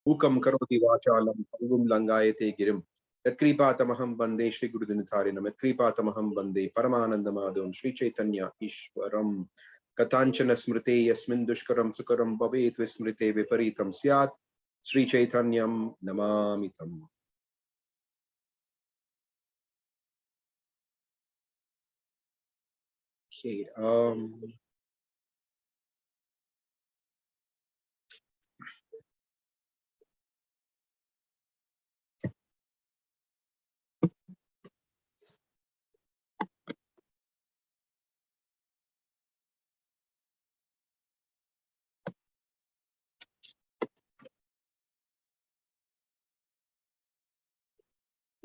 Ukam karoti vachalam pangum langayate girim. Yatkripatamaham bande Shri Guru Dinitharinam. Yatkripatamaham bande Paramanandamadam Shri Caitanya Ishwaram. Katanchana smrite yasmin dushkaram sukaram bhavet vismrite viparitam syat. Sri Caitanyam namamitam. Okay.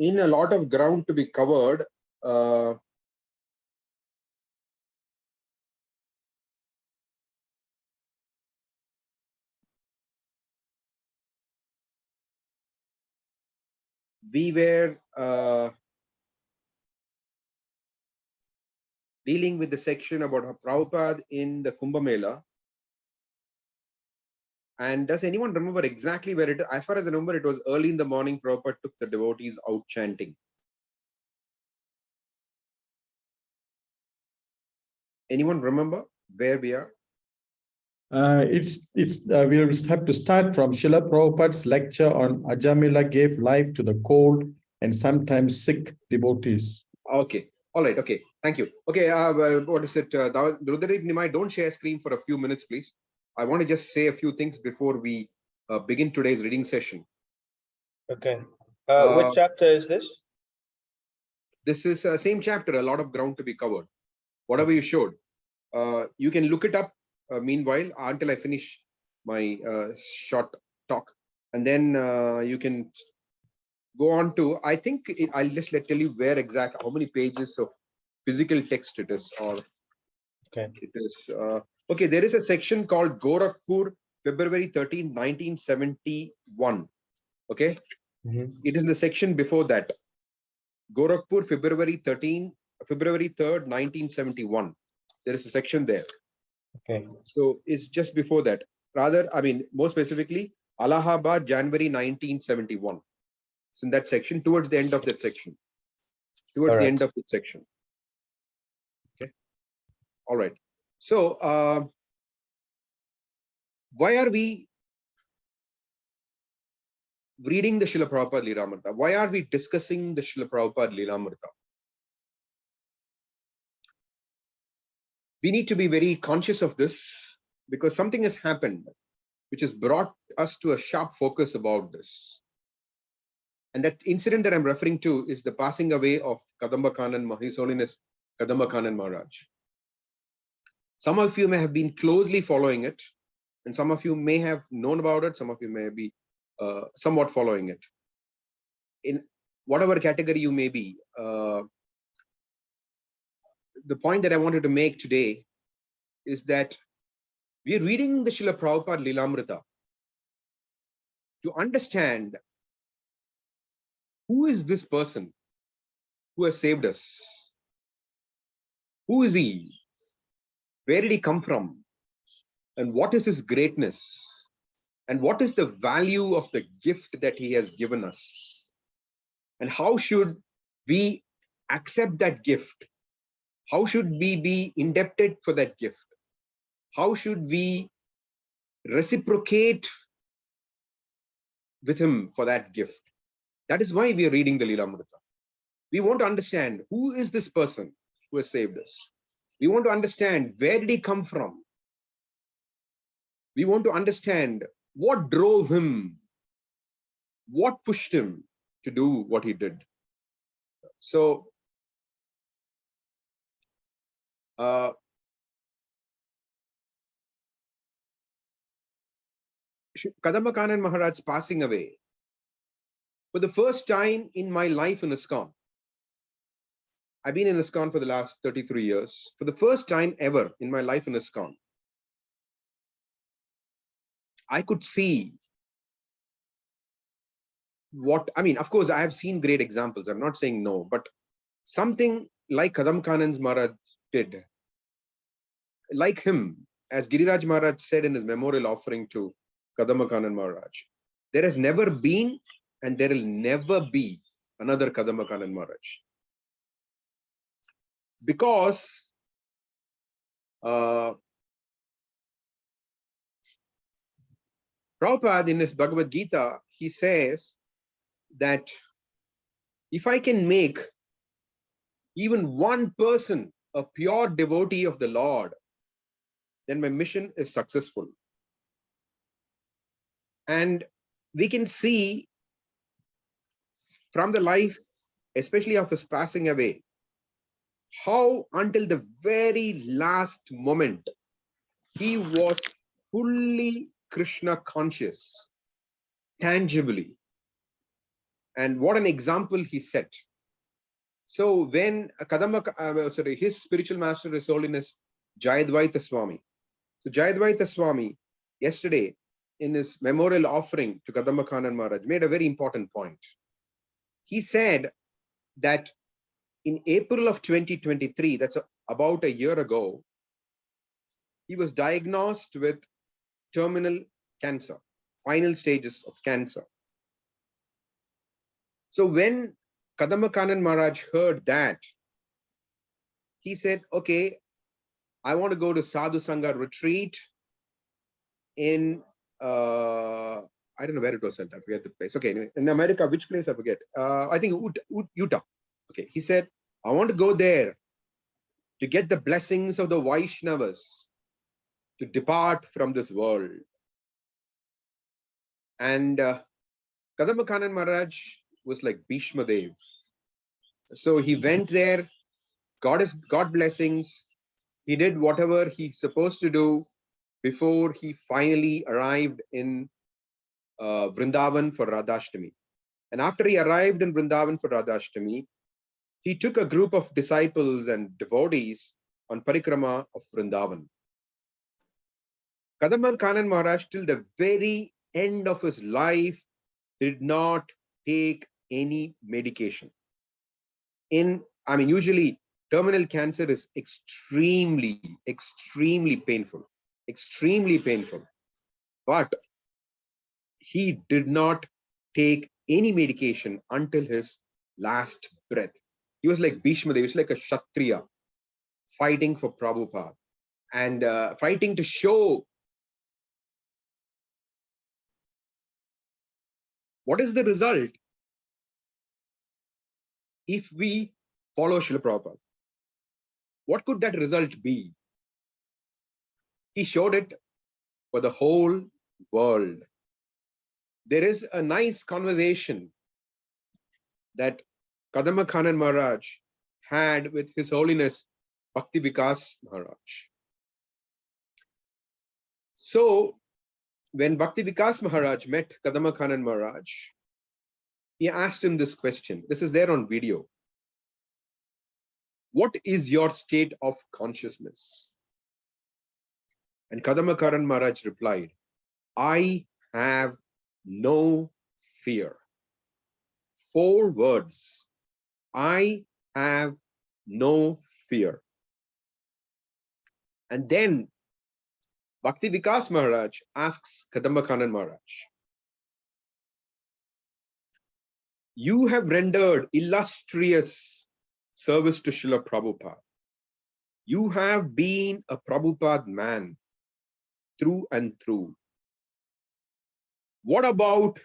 In a lot of ground to be covered, we were dealing with the section about Prabhupada in the Kumbh Mela. And does anyone remember exactly where it is? As far as I remember, it was early in the morning. Prabhupada took the devotees out chanting. Anyone remember where we are? We'll have to start from Srila Prabhupada's lecture on Ajamila gave life to the cold and sometimes sick devotees. Okay. All right. Okay. Thank you. Okay. What is it? Rudradeep Nimai, don't share screen for a few minutes, please. I want to just say a few things before we begin today's reading session. Okay. Which chapter is this? This is same chapter, a lot of ground to be covered. Whatever you showed, you can look it up meanwhile until I finish my short talk. And then you can go on to, I think I'll just tell you where exactly, how many pages of physical text it is. Or okay. It is, okay, there is a section called Gorakhpur, February 13, 1971. Okay. It is in the section before that. Gorakhpur, February 3rd, 1971. There is a section there. Okay. So it's just before that. Rather, I mean, more specifically, Allahabad, January 1971. It's in that section, towards the end of that section. Towards the end of that section. Okay. All right. So, why are we reading the Srila Prabhupada Lilamrita? Why are we discussing the Srila Prabhupada Lilamrita? We need to be very conscious of this because something has happened which has brought us to a sharp focus about this. And that incident that I'm referring to is the passing away of Kadamba Kanan, His Holiness Kadamba Kanan Maharaj. Some of you may have been closely following it, and some of you may have known about it, some of you may be somewhat following it. In whatever category you may be, the point that I wanted to make today is that we are reading the Srila Prabhupada Lilamrita to understand who is this person who has saved us? Who is he? Where did he come from? And what is his greatness? And what is the value of the gift that he has given us? And how should we accept that gift? How should we be indebted for that gift? How should we reciprocate with him for that gift? That is why we are reading the Lilamrita. We want to understand who is this person who has saved us. We want to understand where did he come from. We want to understand what drove him, what pushed him to do what he did. So, Kadamba Kanan Maharaj passing away, for the first time in my life in ISKCON, I've been in ISKCON for the last 33 years. For the first time ever in my life in ISKCON, I could see what, I mean, of course, I have seen great examples. I'm not saying no, but something like Kadamba Kanan's Maharaj did, like him, as Giriraj Maharaj said in his memorial offering to Kadamba Kanan Maharaj, There has never been and there will never be another Kadamba Kanana Maharaj. Because Prabhupada in his Bhagavad Gita, he says that if I can make even one person a pure devotee of the Lord, then my mission is successful. And we can see from the life, especially of his passing away, how until the very last moment, he was fully Krishna conscious, tangibly. And what an example he set. So when his spiritual master, His Holiness Jayadvaita Swami. So Jayadvaita Swami, yesterday, in his memorial offering to Kadamba Kanana Maharaj, made a very important point. He said that in April of 2023, that's about a year ago, he was diagnosed with terminal cancer, final stages of cancer. So when Kadamba Kanana Maharaj heard that, he said, okay, I want to go to Sadhu Sangha retreat in, I don't know where it was sent, I forget the place. Okay, anyway, in America, which place I forget? I think Utah. Okay, he said, I want to go there to get the blessings of the Vaishnavas to depart from this world. And Kadamba Kanana Maharaj was like Bhishma Dev. So he went there, got blessings. He did whatever he's supposed to do before he finally arrived in Vrindavan for Radhashtami. And after he arrived in Vrindavan for Radhashtami, he took a group of disciples and devotees on parikrama of Vrindavan. Kadamba Kanana Maharaj, till the very end of his life, did not take any medication. Usually terminal cancer is extremely painful, but he did not take any medication until his last breath. He was like Bhishma Dev, he was like a Kshatriya, fighting for Prabhupada and fighting to show what is the result if we follow Srila Prabhupada. What could that result be? He showed it for the whole world. There is a nice conversation that Kadamba Kanana Maharaj had with His Holiness Bhakti Vikas Maharaj. So when Bhakti Vikas Maharaj met Kadamba Kanana Maharaj, he asked him this question. This is there on video. What is your state of consciousness? And Kadamba Kanana Maharaj replied, I have no fear. 4 words. I have no fear. And then Bhakti Vikas Maharaj asks Kadamba Kanana Maharaj, you have rendered illustrious service to Srila Prabhupada. You have been a Prabhupada man through and through. What about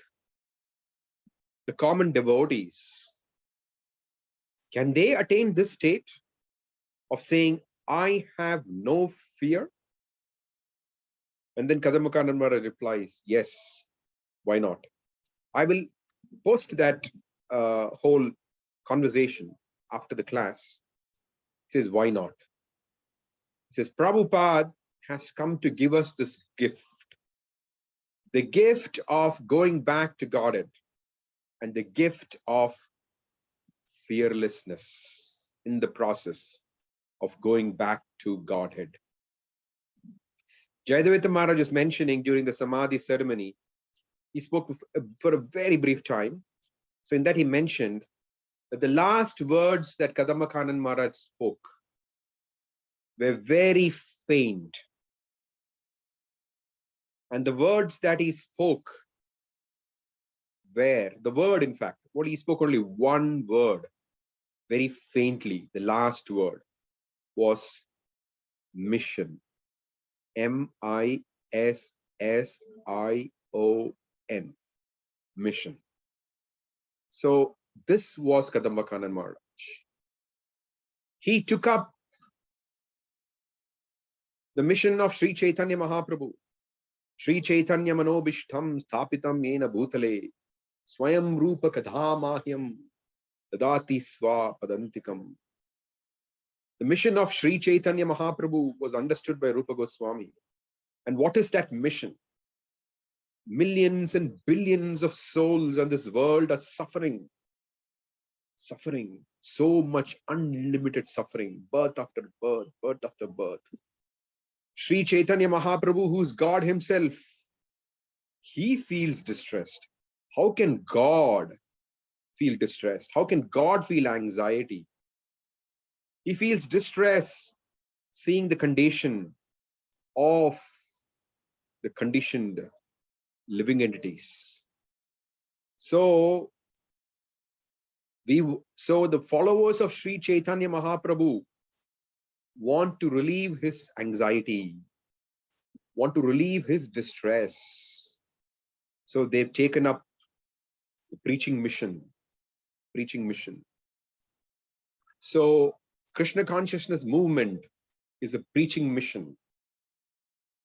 the common devotees? Can they attain this state of saying, I have no fear? And then Kadamba Kanana Maharaj replies, yes, why not? I will post that whole conversation after the class. He says, why not? He says, Prabhupada has come to give us this gift. The gift of going back to Godhead and the gift of fearlessness in the process of going back to Godhead. Jayadvaita Maharaj was mentioning during the Samadhi ceremony, he spoke for a very brief time. So in that he mentioned that the last words that Kadamba Kanana Maharaj spoke were very faint. And the words that he spoke where the word, in fact, what he spoke only one word, very faintly, the last word was mission. MISSION. Mission. So this was Kadamba Kanan Maharaj. He took up the mission of Sri Caitanya Mahaprabhu. Sri Chaitanya Manobishtham Sthapitam Yena Bhutale Swayam Rupa Kadhamahyam Dadati Swa Padantikam. The mission of Sri Chaitanya Mahaprabhu was understood by Rupa Goswami. And what is that mission? Millions and billions of souls on this world are suffering. Suffering. So much unlimited suffering. Birth after birth, birth after birth. Sri Chaitanya Mahaprabhu, who's God himself, he feels distressed. How can God feel distressed? How can God feel anxiety? He feels distress seeing the condition of the conditioned living entities. So the followers of Sri Chaitanya Mahaprabhu want to relieve his anxiety, want to relieve his distress. So they've taken up the preaching mission. So Krishna consciousness movement is a preaching mission.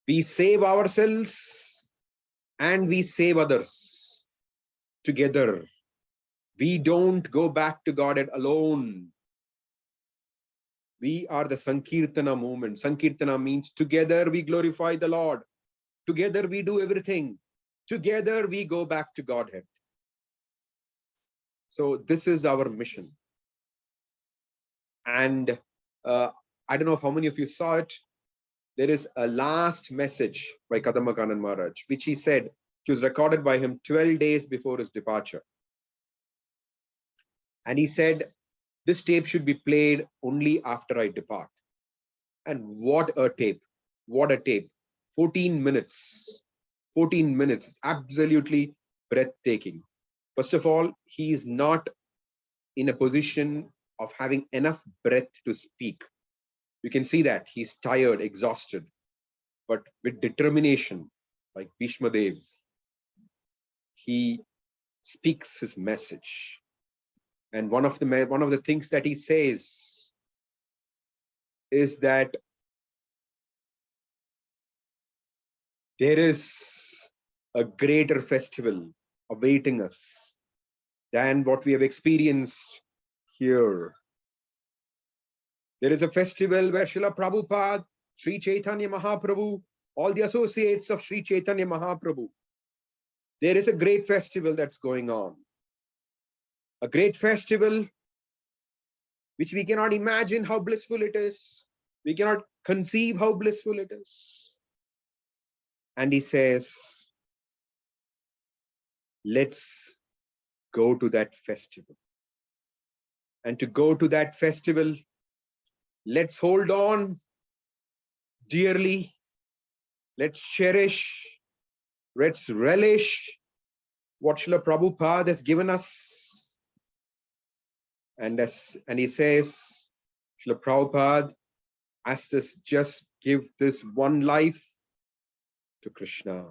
We save ourselves and we save others together. We don't go back to Godhead alone. We are the Sankirtana movement. Sankirtana means together we glorify the Lord. Together we do everything. Together we go back to Godhead. So this is our mission. And I don't know how many of you saw it. There is a last message by Kadamba Kanan Maharaj, which he said, it was recorded by him 12 days before his departure. And he said, this tape should be played only after I depart. And what a tape. What a tape. 14 minutes. 14 minutes. It's absolutely breathtaking. First of all, he is not in a position of having enough breath to speak. You can see that he's tired, exhausted, but with determination, like Bhishma Dev, he speaks his message. And one of the things that he says is that there is a greater festival awaiting us than what we have experienced here. There is a festival where Srila Prabhupada, Sri Chaitanya Mahaprabhu, all the associates of Sri Chaitanya Mahaprabhu, there is a great festival that's going on. A great festival which we cannot imagine how blissful it is. We cannot conceive how blissful it is. And he says, let's go to that festival. And to go to that festival, let's hold on dearly. Let's cherish. Let's relish what Srila Prabhupada has given us. And he says, Srila Prabhupada asked us, just give this one life to Krishna.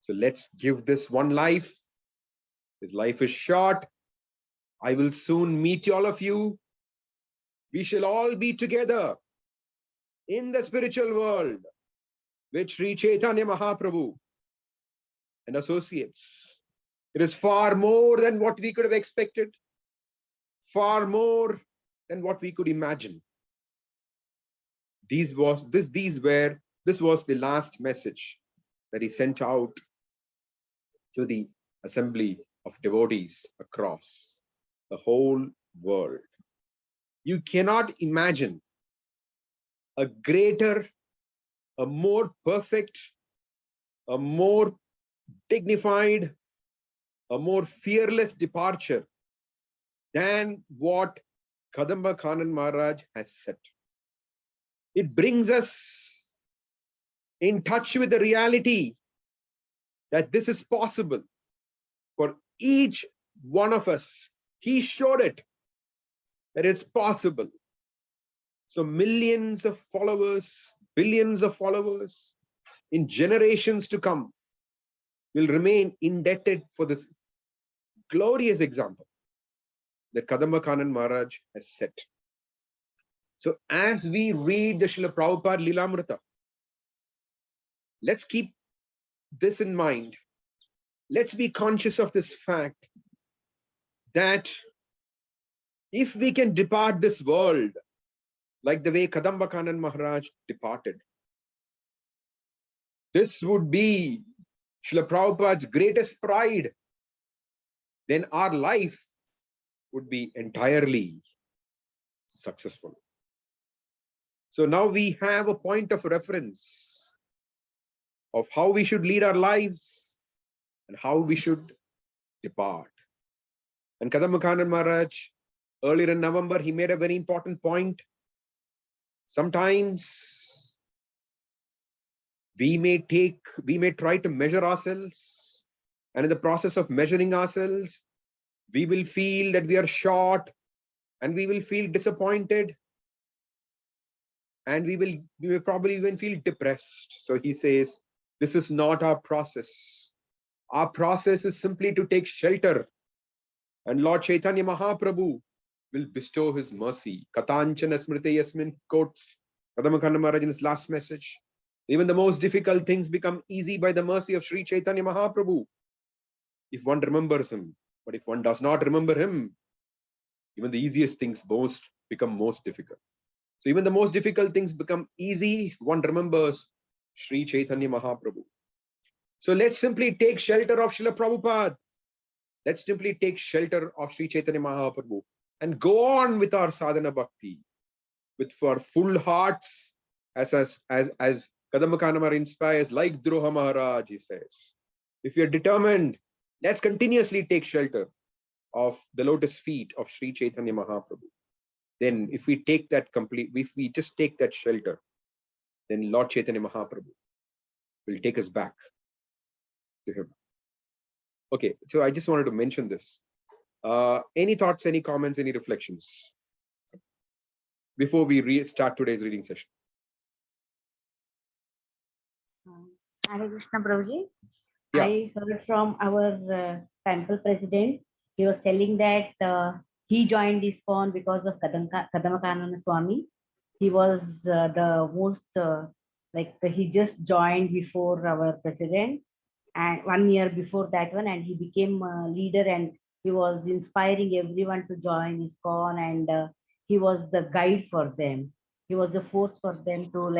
So let's give this one life. His life is short. I will soon meet all of you. We shall all be together in the spiritual world with Sri Chaitanya Mahaprabhu and associates. It is far more than what we could have expected. Far more than what we could imagine. This was the last message that he sent out to the assembly of devotees across the whole world. You cannot imagine a greater, a more perfect, a more dignified, a more fearless departure than what Kadamba Kanan Maharaj has set. It brings us in touch with the reality that this is possible. for each one of us. He showed it, that it's possible. So millions of followers, billions of followers in generations to come will remain indebted for this glorious example that Kadamba Kanan Maharaj has set. So as we read the Srila Prabhupada Lilamrita, let's keep this in mind. Let's be conscious of this fact that if we can depart this world like the way Kadamba Kanan Maharaj departed, this would be Srila Prabhupada's greatest pride. Then our life would be entirely successful. So now we have a point of reference of how we should lead our lives and how we should depart. And Kadamba Kanan Maharaj, earlier in November, he made a very important point. Sometimes we may try to measure ourselves, and in the process of measuring ourselves, we will feel that we are short, and we will feel disappointed, and we will probably even feel depressed. So he says, this is not our process. Our process is simply to take shelter, and Lord Caitanya Mahaprabhu will bestow his mercy. Katanchana Smriti Yasmin quotes Kadamba Kanan Maharaj in his last message. Even the most difficult things become easy by the mercy of Sri Caitanya Mahaprabhu, if one remembers him. But if one does not remember him, even the easiest things become most difficult. So even the most difficult things become easy if one remembers Sri Chaitanya Mahaprabhu. So let's simply take shelter of Srila Prabhupada. Let's simply take shelter of Sri Chaitanya Mahaprabhu and go on with our sadhana bhakti with for full hearts, as Kadamba Kanan Maharaj inspires, like Droha Maharaj, he says. If we are determined, let's continuously take shelter of the lotus feet of Sri Chaitanya Mahaprabhu. Then if we just take that shelter, then Lord Chaitanya Mahaprabhu will take us back to him. Okay, so I just wanted to mention this. Any thoughts, any comments, any reflections before we start today's reading session? Hare Krishna, Prabhuji. Yeah. I heard from our temple president. He was telling that he joined ISKCON because of Kadamba Kanan Swami. He was the most he just joined before our president, and 1 year before that one, and he became a leader, and he was inspiring everyone to join ISKCON, and he was the guide for them. He was the force for them to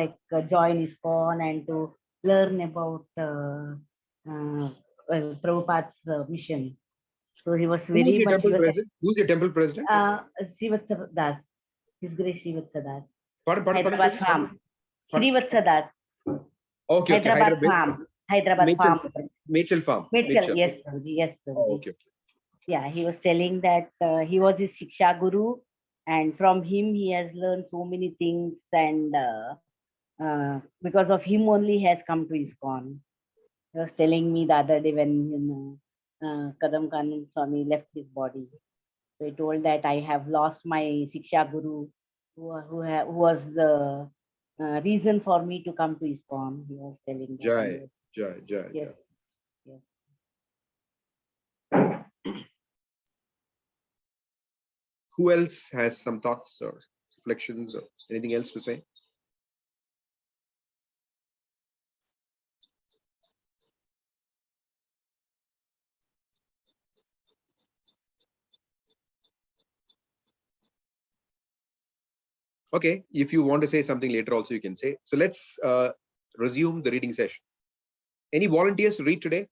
join ISKCON and to learn about Prabhupada's mission. So he was very much. Who's your temple president? Srivatsa Das. His Grace Srivatsa Das. Pardon, Hyderabad farm. Srivatsa Das. Okay, Hyderabad farm. Hyderabad farm. Machel farm. Machel, yes, Prabhuji. Yes, Prabhuji. Oh, okay. Yeah, he was telling that he was his Shiksha Guru, and from him he has learned so many things, and because of him only he has come to ISKCON. He was telling me the other day when Kadamba Kanan Swami left his body. So he told that I have lost my Shiksha Guru, who was the reason for me to come to ISKCON. He was telling that. Jai. Yes. Who else has some thoughts or reflections or anything else to say? Okay, if you want to say something later also you can say. So let's resume the reading session. Any volunteers to read today?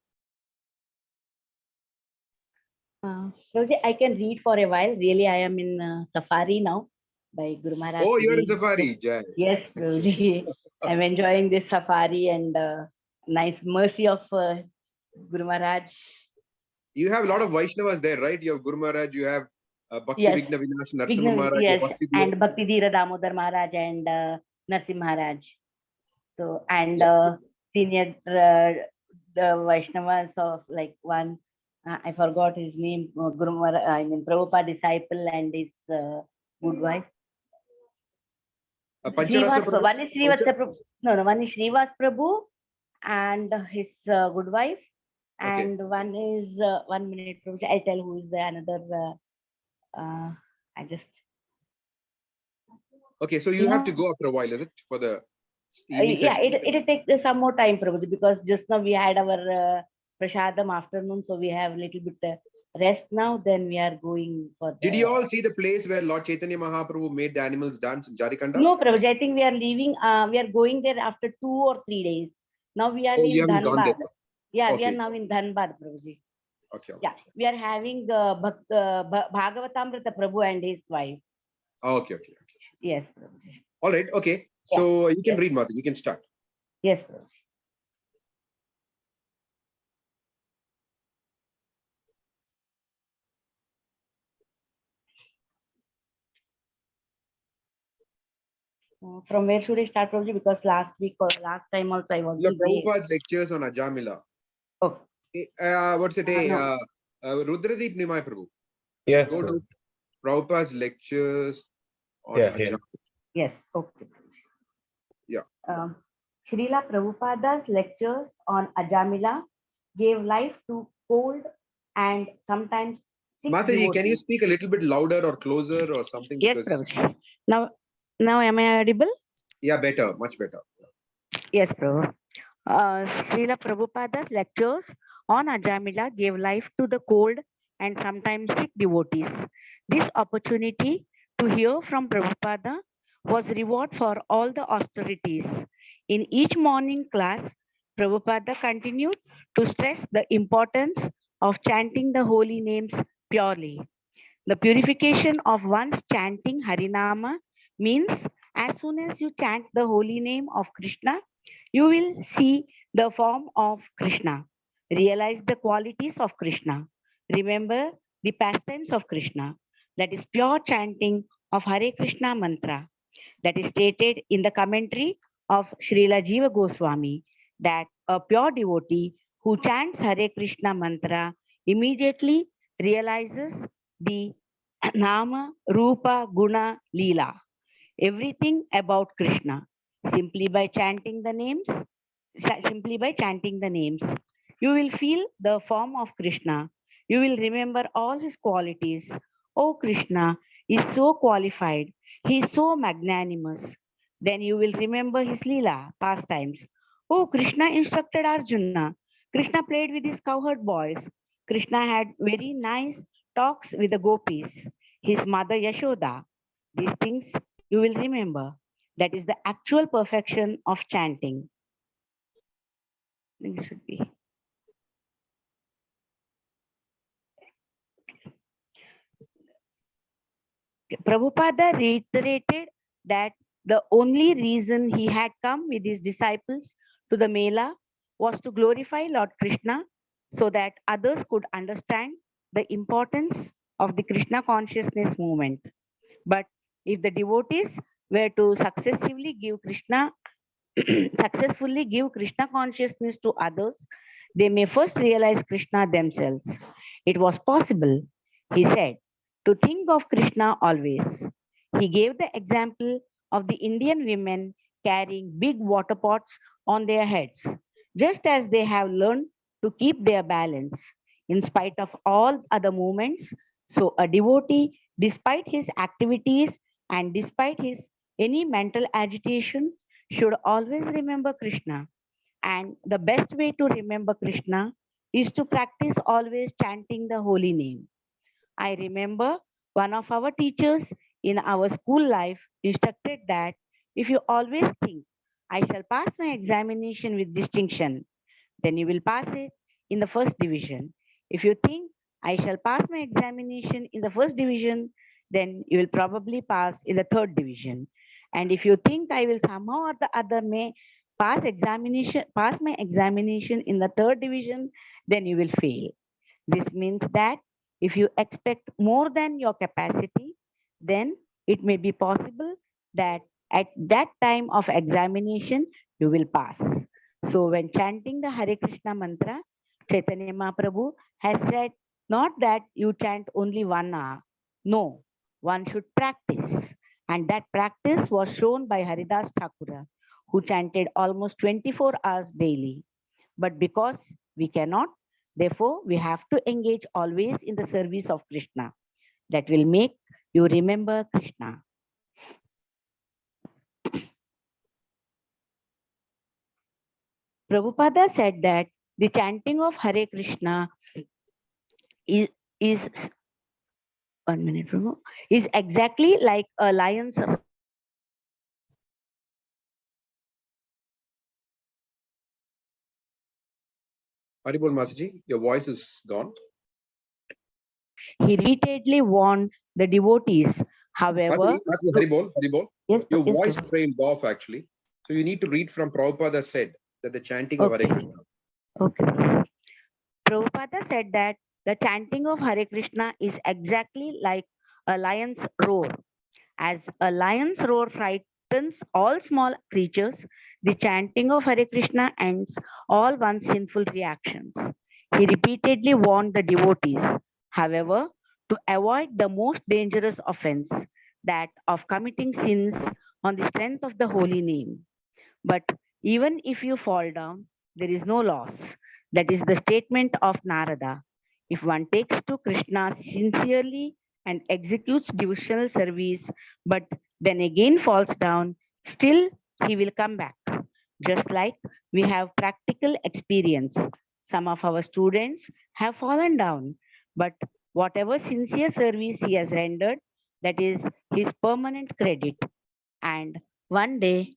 Prabhuji, I can read for a while. Really, I am in safari now by Guru Maharaj. Oh, you're in safari, Jai. Yes, Prabhuji. I'm enjoying this safari and nice mercy of Guru Maharaj. You have a lot of Vaishnavas there, right? You have Guru Maharaj, you have Bhakti Yes. Vigna Vinash Narasimha Maharaj. Yes, and Bhakti Dhira Damodar Maharaj and Narasimha Maharaj. So, and senior the Vaishnavas of like one I forgot his name. Guru I mean Prabhupada disciple and his good wife. Pancharatna Srivas, Prabhu? one is Srivas Prabhu. No, one is Srivas Prabhu and his good wife, Okay. and one is 1 minute. Prabhu. I'll tell who is the another. I just Okay, so you have to go after a while, is it, for the evening yeah. session? It take some more time, Prabhu, because just now we had our prasadam afternoon, so we have little bit rest now. Then we are going for the. Did you all see the place where Lord Chaitanya Mahaprabhu made the animals dance in Jarikanda? No, Prabhuji, I think we are leaving. We are going there after 2 or 3 days. Now we are Oh, you in haven't gone there. Dhanbad. Yeah, we are Okay. now in Dhanbad, Prabhuji. Okay. Yeah, we are having Bhagavatamrita Prabhu and his wife. Okay. Sure. Yes, Prabhuji. All right. Okay. So you can read, Mother. You can start. Yes, Prabhuji. From where should I start, Prabhuji? Because last week or last time also I The wasn't there. Prabhupada's lectures on Ajamila. Oh. What's it? No. Rudradeep Nimai Prabhu. Yeah. Go to Prabhupada's lectures on Yeah. Ajamila. Yes. Okay. Yeah. Srila Prabhupada's lectures on Ajamila gave life to cold and sometimes sick Mataji, can you devotees. speak a little bit louder or closer or something? Yes, Because Prabhuji. Now am I audible? yeah, better, much better. Yes, Prabhu. Srila Prabhupada's lectures on Ajamila gave life to the cold and sometimes sick devotees. This opportunity to hear from Prabhupada was reward for all the austerities. In each morning class, Prabhupada continued to stress the importance of chanting the holy names purely. The purification of one's chanting Harinama means as soon as you chant the holy name of Krishna, you will see the form of Krishna, realize the qualities of Krishna, remember the pastimes of Krishna. That is pure chanting of Hare Krishna mantra. That is stated in the commentary of Srila Jiva Goswami that a pure devotee who chants Hare Krishna mantra immediately realizes the Nama, Rupa, Guna, Leela, everything about Krishna. Simply by chanting the names, simply by chanting the names, you will feel the form of Krishna. You will remember all his qualities. Oh, Krishna is so qualified. He is so magnanimous. Then you will remember his Leela, pastimes. Oh, Krishna instructed Arjuna. Krishna played with his cowherd boys. Krishna had very nice talks with the gopis, his mother Yashoda. These things you will remember. That is the actual perfection of chanting. It should be. Prabhupada reiterated that the only reason he had come with his disciples to the Mela was to glorify Lord Krishna so that others could understand the importance of the Krishna consciousness movement. But if the devotees were to successfully give Krishna consciousness to others, they may first realize Krishna themselves. It was possible, he said, to think of Krishna always. He gave the example of the Indian women carrying big water pots on their heads, just as they have learned to keep their balance in spite of all other movements. So a devotee, despite his activities and despite his any mental agitation, should always remember Krishna. And the best way to remember Krishna is to practice always chanting the holy name. I remember one of our teachers in our school life instructed that if you always think, I shall pass my examination with distinction, then you will pass it in the first division. If you think, I shall pass my examination in the first division, then you will probably pass in the third division. And if you think I will somehow or the other may pass my examination in the third division, then you will fail. This means that if you expect more than your capacity, then it may be possible that at that time of examination, you will pass. So when chanting the Hare Krishna mantra, Chaitanya Mahaprabhu has said not that you chant only 1 hour. No, one should practice. And that practice was shown by Haridas Thakura, who chanted almost 24 hours daily. But because we cannot, therefore, we have to engage always in the service of Krishna. That will make you remember Krishna. Prabhupada said that the chanting of Hare Krishna is 1 minute, Prabhu, is exactly like a lion's. Haribol Mataji, your voice is gone. He repeatedly warned the devotees. However, Haribol, yes, your yes, voice Prabhu. trailed off actually. So you need to read from Prabhupada said that the chanting of Hare Okay. Krishna. Okay. Prabhupada said that the chanting of Hare Krishna is exactly like a lion's roar. As a lion's roar frightens all small creatures, the chanting of Hare Krishna ends all one's sinful reactions. He repeatedly warned the devotees, however, to avoid the most dangerous offense, that of committing sins on the strength of the holy name. But even if you fall down, there is no loss. That is the statement of Narada. If one takes to Krishna sincerely and executes devotional service, but then again falls down, still he will come back. Just like we have practical experience. Some of our students have fallen down, but whatever sincere service he has rendered, that is his permanent credit. And one day,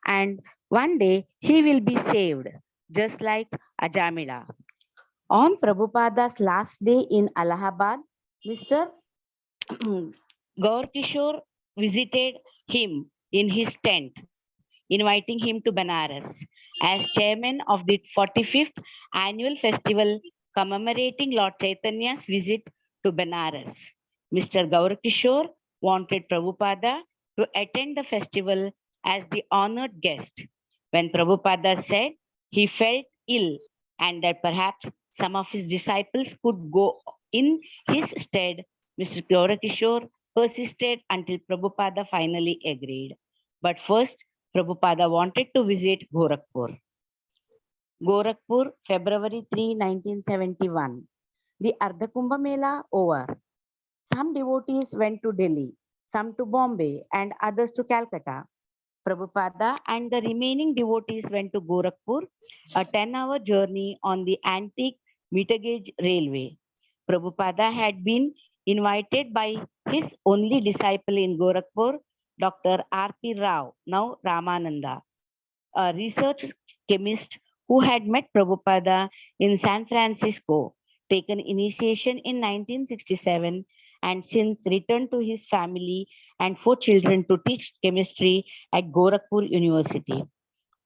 and one day he will be saved, just like Ajamila. On Prabhupada's last day in Allahabad, Mr. Gaur Kishore visited him in his tent, inviting him to Banaras as chairman of the 45th annual festival commemorating Lord Chaitanya's visit to Banaras. Mr. Gaur Kishore wanted Prabhupada to attend the festival as the honored guest. When Prabhupada said he felt ill and that perhaps some of his disciples could go in his stead, Mr. Gaur Kishore persisted until Prabhupada finally agreed. But first, Prabhupada wanted to visit Gorakhpur. Gorakhpur, February 3, 1971. The Ardha Kumbh Mela over. Some devotees went to Delhi, some to Bombay, and others to Calcutta. Prabhupada and the remaining devotees went to Gorakhpur, a 10-hour journey on the antique meter gauge railway. Prabhupada had been invited by his only disciple in Gorakhpur, Dr. R.P. Rao, now Ramananda, a research chemist who had met Prabhupada in San Francisco, taken initiation in 1967, and since returned to his family and 4 children to teach chemistry at Gorakhpur University.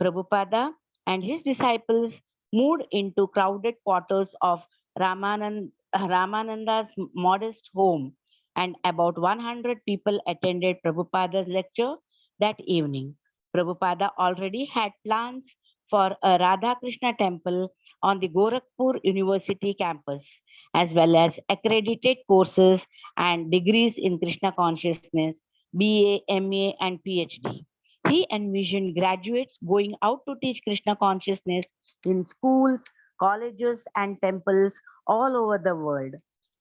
Prabhupada and his disciples moved into crowded quarters of Ramananda's modest home, and about 100 people attended Prabhupada's lecture that evening. Prabhupada already had plans for a Radha Krishna temple on the Gorakhpur University campus, as well as accredited courses and degrees in Krishna consciousness, BA, MA, and PhD. He envisioned graduates going out to teach Krishna consciousness in schools, colleges, and temples all over the world.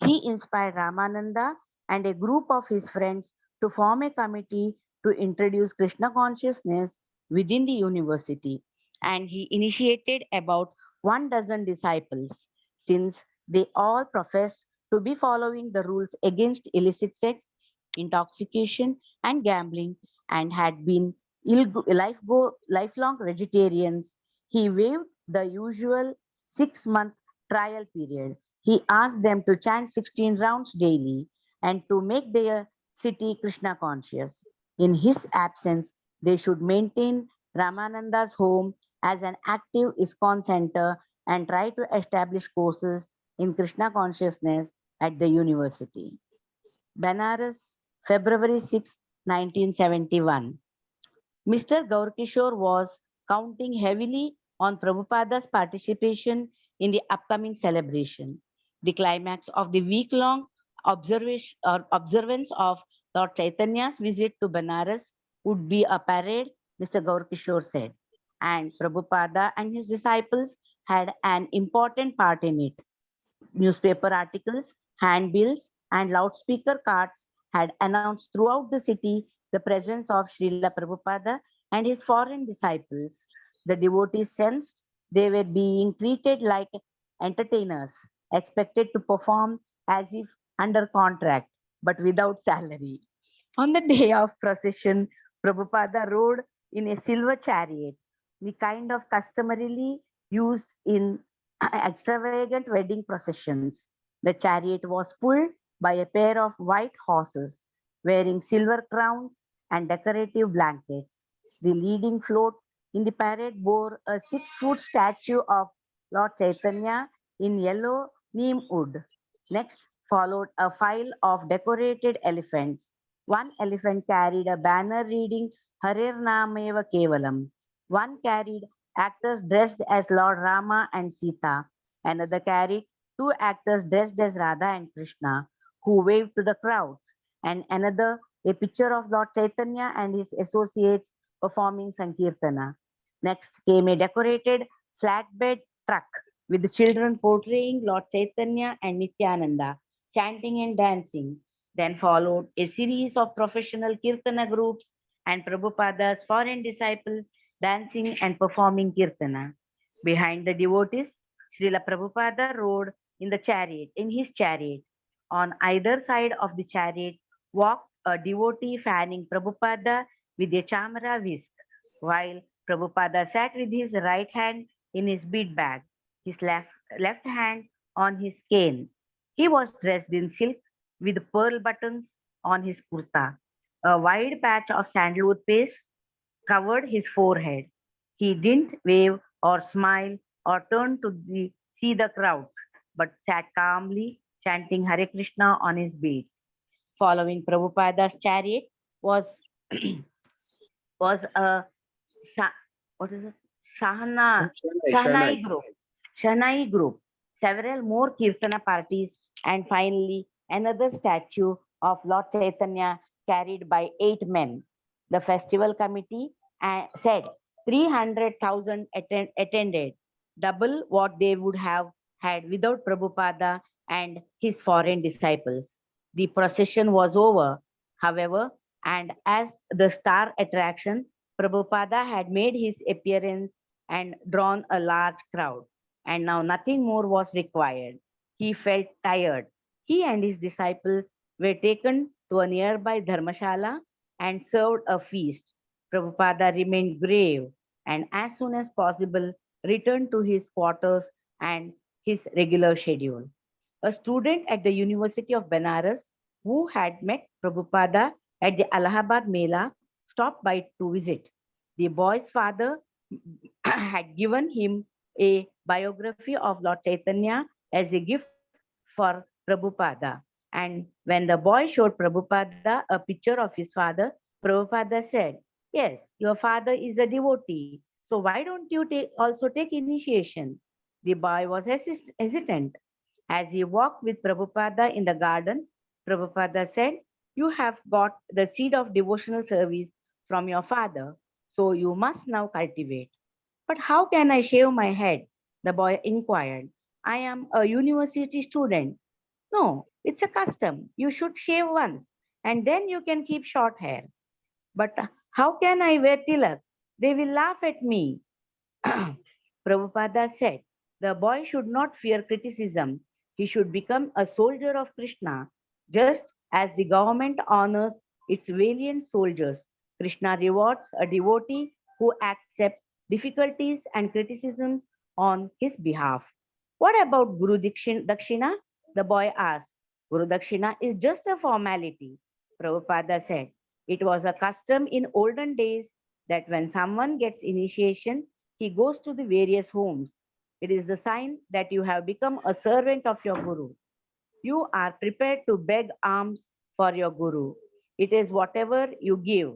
He inspired Ramananda and a group of his friends to form a committee to introduce Krishna consciousness within the university. And he initiated about 1 dozen disciples, since they all professed to be following the rules against illicit sex, intoxication, and gambling, and had been lifelong vegetarians. He waived the usual 6-month trial period. He asked them to chant 16 rounds daily and to make their city Krishna conscious. In his absence, they should maintain Ramananda's home as an active ISKCON center and try to establish courses in Krishna consciousness at the university. Banaras, February 6, 1971. Mr. Gaurkishore was counting heavily on Prabhupada's participation in the upcoming celebration. The climax of the week-long observance of Lord Chaitanya's visit to Banaras would be a parade, Mr. Gaur Kishore said, and Prabhupada and his disciples had an important part in it. Newspaper articles, handbills, and loudspeaker cards had announced throughout the city the presence of Srila Prabhupada and his foreign disciples. The devotees sensed they were being treated like entertainers, expected to perform as if under contract, but without salary. On the day of procession, Prabhupada rode in a silver chariot, the kind of customarily used in extravagant wedding processions. The chariot was pulled by a pair of white horses wearing silver crowns and decorative blankets. The leading float in the parade bore a 6-foot statue of Lord Chaitanya in yellow neem wood. Next followed a file of decorated elephants. One elephant carried a banner reading Harir Nameva Kevalam. One carried actors dressed as Lord Rama and Sita. Another carried two actors dressed as Radha and Krishna, who waved to the crowds, and another a picture of Lord Chaitanya and his associates performing Sankirtana. Next came a decorated flatbed truck with the children portraying Lord Chaitanya and Nityananda, chanting and dancing. Then followed a series of professional Kirtana groups and Prabhupada's foreign disciples dancing and performing Kirtana. Behind the devotees, Srila Prabhupada rode in his chariot. On either side of the chariot walked a devotee fanning Prabhupada with a chamara whisk, while Prabhupada sat with his right hand in his bead bag, his left hand on his cane. He was dressed in silk with pearl buttons on his kurta. A wide patch of sandalwood paste covered his forehead. He didn't wave or smile or turn to see the crowds, but sat calmly chanting Hare Krishna on his beads. Following Prabhupada's chariot was was a Sha- what is it? Shahana, Shahnai. Shahnai group. Shahnai group. Several more Kirtana parties, and finally another statue of Lord Chaitanya carried by 8 men. The festival committee said 300,000 attended, double what they would have had without Prabhupada and his foreign disciples. The procession was over, however, and as the star attraction, Prabhupada had made his appearance and drawn a large crowd, and now nothing more was required. He felt tired. He and his disciples were taken to a nearby dharmashala and served a feast. Prabhupada remained grave and as soon as possible returned to his quarters and his regular schedule. A student at the University of Benares who had met Prabhupada at the Allahabad Mela stopped by to visit. The boy's father had given him a biography of Lord Chaitanya as a gift for Prabhupada. And when the boy showed Prabhupada a picture of his father, Prabhupada said, "Yes, your father is a devotee. So why don't you also take initiation?" The boy was hesitant. As he walked with Prabhupada in the garden, Prabhupada said, "You have got the seed of devotional service from your father, so you must now cultivate." "But how can I shave my head?" the boy inquired. "I am a university student." "No, it's a custom. You should shave once, and then you can keep short hair." "But how can I wear tilak? They will laugh at me." Prabhupada said, the boy should not fear criticism. He should become a soldier of Krishna, just as the government honors its valiant soldiers. Krishna rewards a devotee who accepts difficulties and criticisms on his behalf. "What about Guru Dakshina?" the boy asked. "Guru Dakshina is just a formality," Prabhupada said. "It was a custom in olden days that when someone gets initiation, he goes to the various homes. It is the sign that you have become a servant of your Guru. You are prepared to beg alms for your Guru. It is whatever you give."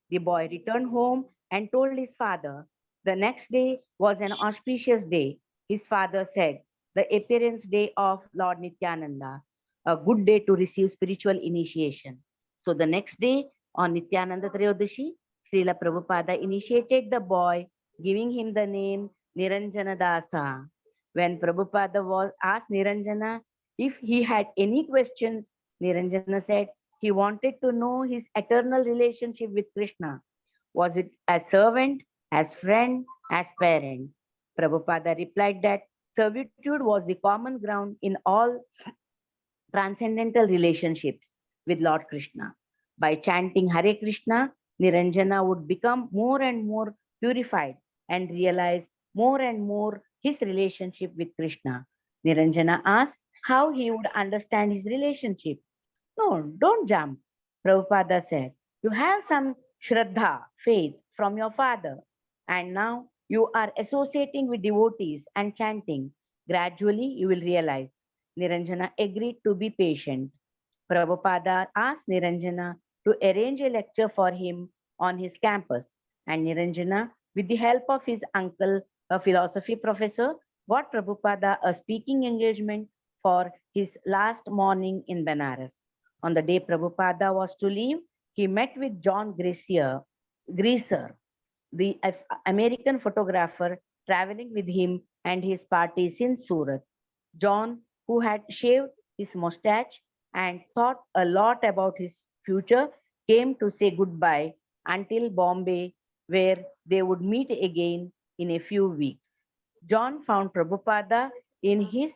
The boy returned home and told his father. The next day was an auspicious day. His father said, the appearance day of Lord Nityananda, a good day to receive spiritual initiation. So the next day on Nityananda Trayodashi, Srila Prabhupada initiated the boy, giving him the name Niranjana Dasa. When Prabhupada was asked Niranjana if he had any questions, Niranjana said he wanted to know his eternal relationship with Krishna. Was it as servant, as friend, as parent? Prabhupada replied that servitude was the common ground in all transcendental relationships with Lord Krishna. By chanting Hare Krishna, Niranjana would become more and more purified and realize more and more his relationship with Krishna. Niranjana asked how he would understand his relationship. No, don't jump, Prabhupada said. You have some Shraddha, faith from your father, and now you are associating with devotees and chanting. Gradually, you will realize. Niranjana agreed to be patient. Prabhupada asked Niranjana to arrange a lecture for him on his campus, and Niranjana, with the help of his uncle, a philosophy professor, got Prabhupada a speaking engagement for his last morning in Benares. On the day Prabhupada was to leave, he met with John Greaser, the American photographer traveling with him and his party since Surat. John, who had shaved his mustache and thought a lot about his future, came to say goodbye until Bombay, where they would meet again in a few weeks. John found Prabhupada in his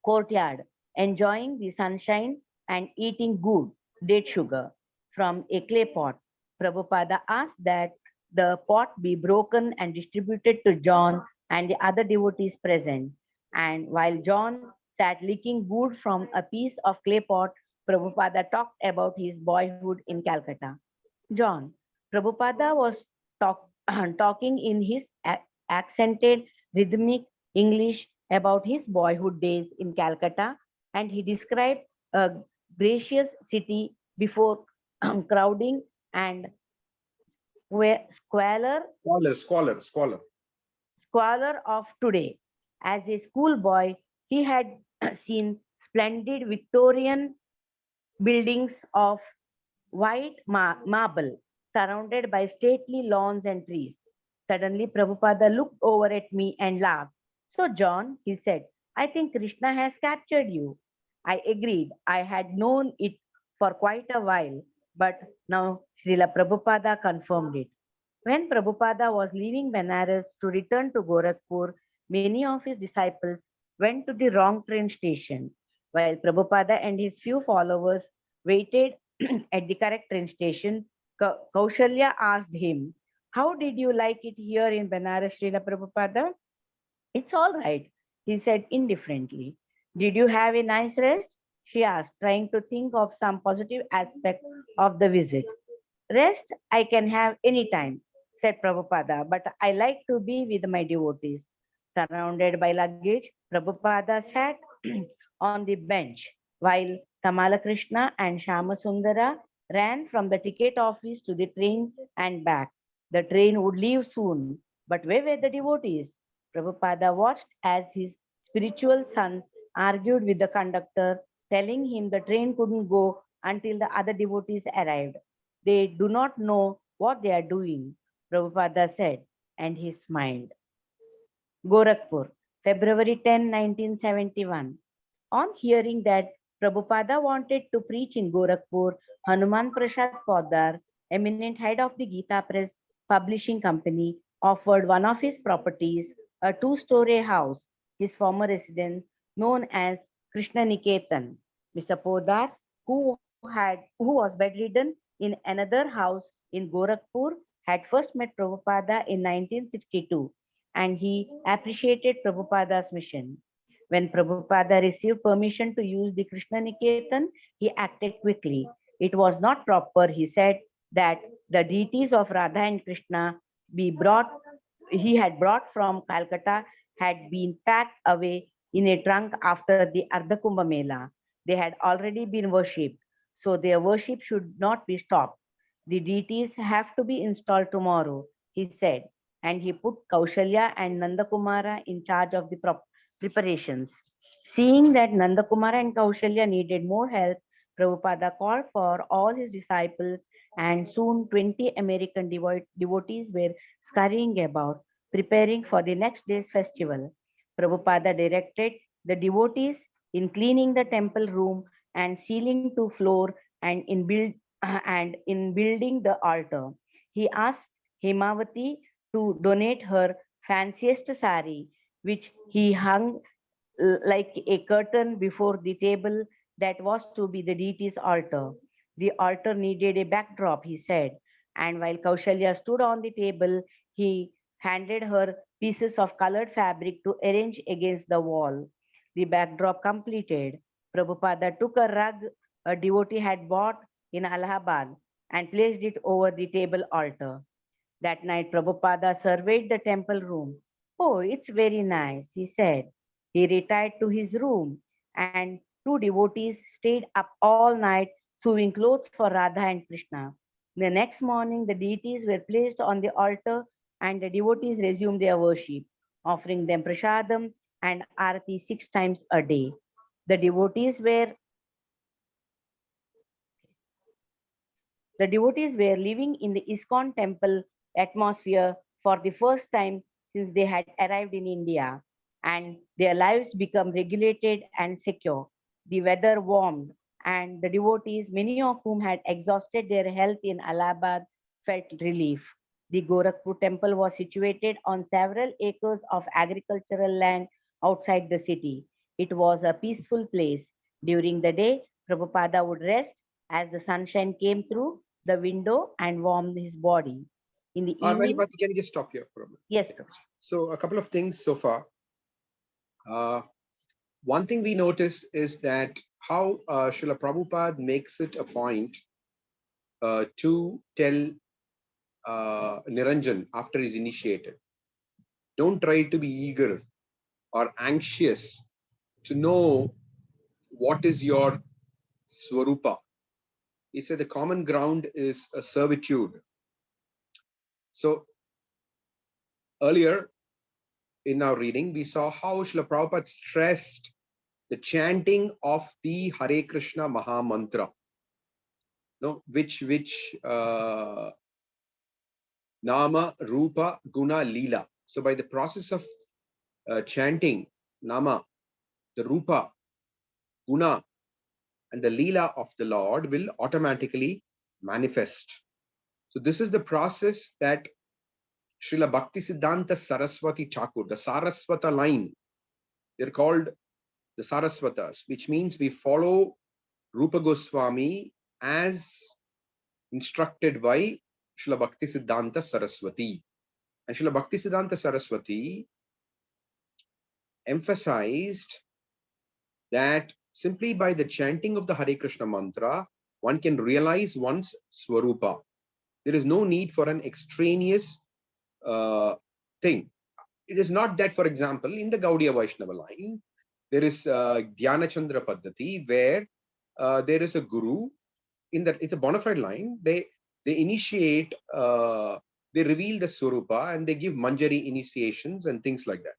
courtyard, enjoying the sunshine and eating good date sugar from a clay pot. Prabhupada asked that the pot be broken and distributed to John and the other devotees present. And while John sat licking good from a piece of clay pot, Prabhupada talked about his boyhood in Calcutta. John, Prabhupada was talk, talking in his accented, rhythmic English about his boyhood days in Calcutta, and he described a gracious city before crowding and squalor, Squalor. squalor of today. As a schoolboy, he had seen splendid Victorian buildings of white marble, surrounded by stately lawns and trees. Suddenly, Prabhupada looked over at me and laughed. So, John, he said, I think Krishna has captured you. I agreed. I had known it for quite a while, but now Srila Prabhupada confirmed it. When Prabhupada was leaving Benares to return to Gorakhpur, many of his disciples went to the wrong train station, while Prabhupada and his few followers waited at the correct train station. Kaushalya asked him, how did you like it here in Benares, Srila Prabhupada? It's all right, he said indifferently. Did you have a nice rest? She asked, trying to think of some positive aspect of the visit. Rest I can have any time, said Prabhupada, but I like to be with my devotees. Surrounded by luggage, Prabhupada sat on the bench while Tamala Krishna and Shamasundara ran from the ticket office to the train and back. The train would leave soon, but where were the devotees? Prabhupada watched as his spiritual sons argued with the conductor, telling him the train couldn't go until the other devotees arrived. They do not know what they are doing, Prabhupada said, and he smiled. Gorakhpur, February 10, 1971. On hearing that Prabhupada wanted to preach in Gorakhpur, Hanuman Prasad Poddar, eminent head of the Gita Press publishing company, offered one of his properties, a two-story house, his former residence, known as Krishna Niketan. Mr. Poddar, who was bedridden in another house in Gorakhpur, had first met Prabhupada in 1962, and he appreciated Prabhupada's mission. When Prabhupada received permission to use the Krishna Niketan, he acted quickly. It was not proper, he said, that the deities of Radha and Krishna be brought, he had brought from Calcutta had been packed away in a trunk after the Ardha Kumbh Mela. They had already been worshipped, so their worship should not be stopped. The deities have to be installed tomorrow, he said, and he put Kaushalya and Nandakumara in charge of the preparations. Seeing that Nandakumara and Kaushalya needed more help, Prabhupada called for all his disciples, and soon 20 American devotees were scurrying about, preparing for the next day's festival. Prabhupada directed the devotees in cleaning the temple room and ceiling to floor and in building the altar. He asked Hemavati to donate her fanciest sari, which he hung like a curtain before the table that was to be the deity's altar. The altar needed a backdrop, he said, and while Kaushalya stood on the table, he handed her pieces of colored fabric to arrange against the wall. The backdrop completed, Prabhupada took a rug a devotee had bought in Allahabad and placed it over the table altar. That night, Prabhupada surveyed the temple room. Oh, it's very nice, he said. He retired to his room, and two devotees stayed up all night sewing clothes for Radha and Krishna. The next morning, the deities were placed on the altar, and the devotees resumed their worship, offering them prasadam and arati 6 times a day. The devotees were The devotees were living in the ISKCON temple atmosphere for the first time since they had arrived in India, and their lives became regulated and secure. The weather warmed, and the devotees, many of whom had exhausted their health in Allahabad, felt relief. The Gorakhpur temple was situated on several acres of agricultural land outside the city. It was a peaceful place. During the day, Prabhupada would rest as the sunshine came through the window and warmed his body. In the evening, Vaibhava, can you just stop here for a minute? yes, Prabhu. So a couple of things so far. One thing we notice is that how Srila Prabhupada makes it a point to tell Niranjan after he's initiated. Don't try to be eager or anxious to know what is your Swarupa. He said the common ground is a servitude. So earlier in our reading, we saw how Srila Prabhupada stressed the chanting of the Hare Krishna Maha Mantra, no, which Nama, Rupa, Guna, Leela. So by the process of chanting Nama, the Rupa, Guna, and the Leela of the Lord will automatically manifest. So this is the process that Srila Bhaktisiddhanta Saraswati Thakur, the Saraswata line, they're called the Saraswatas, which means we follow Rupa Goswami as instructed by Srila Bhaktisiddhanta Saraswati. And Srila Bhaktisiddhanta Saraswati emphasized that simply by the chanting of the Hare Krishna mantra, one can realize one's Swarupa. There is no need for an extraneous thing. It is not that, for example, in the Gaudiya Vaishnava line, there is Dhyana Chandra Paddhati where there is a guru. In that, it's a bona fide line. They initiate, they reveal the Swarupa and they give Manjari initiations and things like that.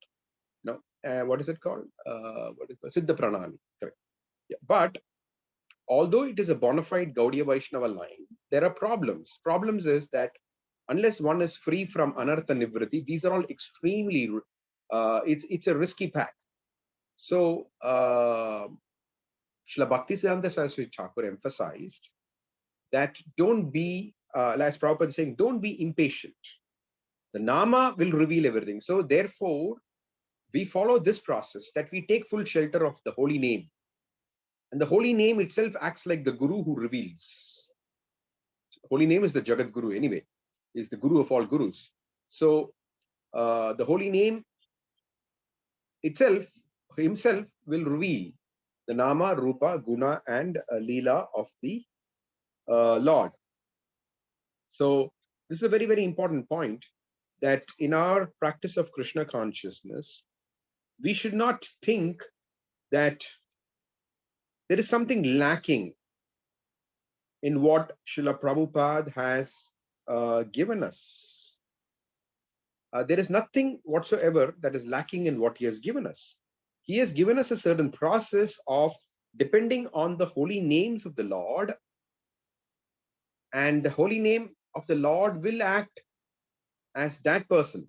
No, what is it called? What is it called? Siddha Pranali. Correct. Yeah. But although it is a bona fide Gaudiya Vaishnava line, there are problems. Problems is that unless one is free from Anartha Nivriti, these are all extremely, it's a risky path. So, Srila Bhaktisiddhanta Saraswati Thakur emphasized that don't be, as Prabhupada is saying, don't be impatient. The Nama will reveal everything. So therefore, we follow this process that we take full shelter of the holy name. And the holy name itself acts like the guru who reveals. Holy name is the Jagat Guru anyway, is the guru of all gurus. So the holy name itself, himself will reveal the Nama, Rupa, Guna and Leela of the Lord. So this is a very, very important point that in our practice of Krishna consciousness, we should not think that there is something lacking in what Srila Prabhupada has given us. There is nothing whatsoever that is lacking in what he has given us. He has given us a certain process of depending on the holy names of the Lord, and the holy name of the Lord will act as that person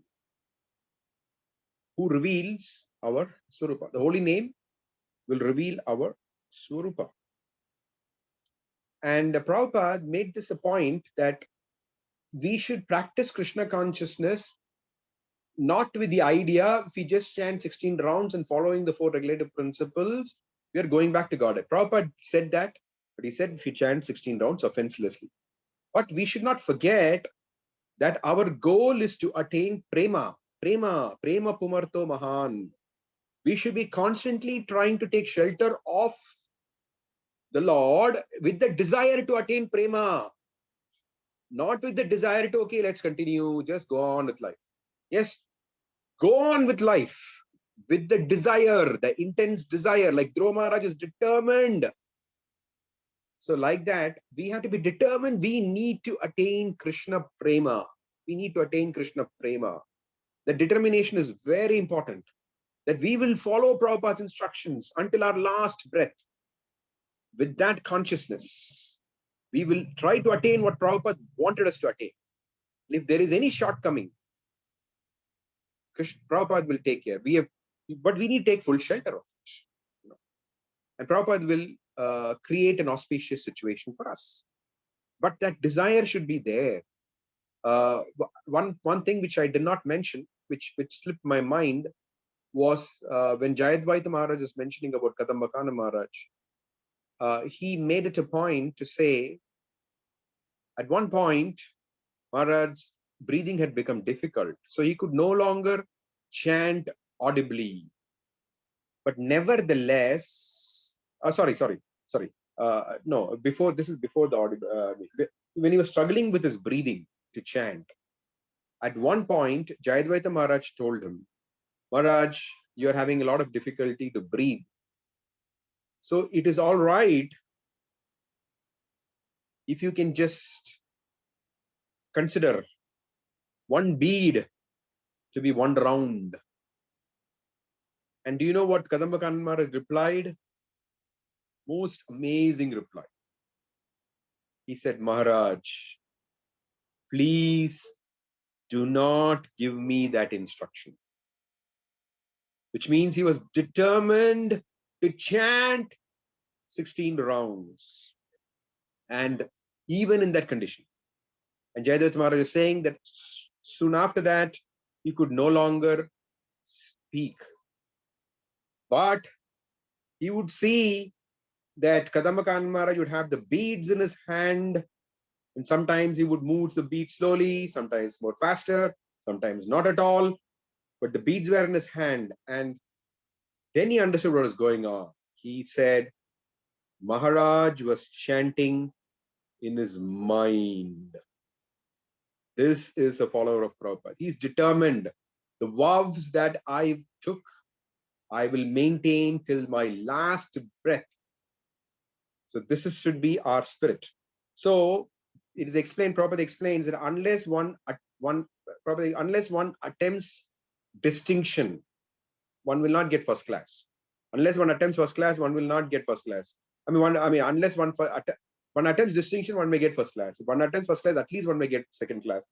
who reveals our Swarupa. The holy name will reveal our Swarupa. And Prabhupada made this a point that we should practice Krishna consciousness not with the idea, if we just chant 16 rounds and following the 4 regulative principles, we are going back to Godhead. Prabhupada said that, but he said if we chant 16 rounds offenselessly. But we should not forget that our goal is to attain prema, prema pumarto mahan. We should be constantly trying to take shelter of the Lord with the desire to attain prema, not with the desire to, okay, let's continue, just go on with life. Yes, go on with life with the desire, the intense desire, like Dhruva Maharaj is determined. So like that, we have to be determined. We need to attain Krishna Prema. We need to attain Krishna Prema. The determination is very important, that we will follow Prabhupada's instructions until our last breath. With that consciousness, we will try to attain what Prabhupada wanted us to attain. If there is any shortcoming, Prabhupada will take care. But we need to take full shelter of it. You know. And Prabhupada will create an auspicious situation for us. But that desire should be there. One thing which I did not mention, which slipped my mind, was when Jayadvaita Maharaj is mentioning about Kadambakana Maharaj, he made it a point to say, at one point, Maharaj's breathing had become difficult. So he could no longer chant audibly. But nevertheless, no, before, this is before the audible, when he was struggling with his breathing to chant, at one point, Jayadvaita Maharaj told him, Maharaj, you're having a lot of difficulty to breathe. So it is all right if you can just consider one bead to be one round. And do you know what Kadambakana Maharaj replied? Most amazing reply. He said, Maharaj, please do not give me that instruction. Which means he was determined to chant 16 rounds. And even in that condition. And Jayadvaita Maharaj is saying that soon after that, he could no longer speak. But he would see that Kadambakana Maharaj would have the beads in his hand, and sometimes he would move the beads slowly, sometimes more faster, sometimes not at all, but the beads were in his hand. And then he understood what was going on. He said, Maharaj was chanting in his mind. This is a follower of Prabhupada. He's determined. The vows that I took, I will maintain till my last breath. So this should be our spirit. So it is explained, Prabhupada explains that unless one attempts distinction, one will not get first class. Unless one attempts first class, one will not get first class. Unless one attempts distinction, one may get first class. If one attempts first class, at least one may get second class.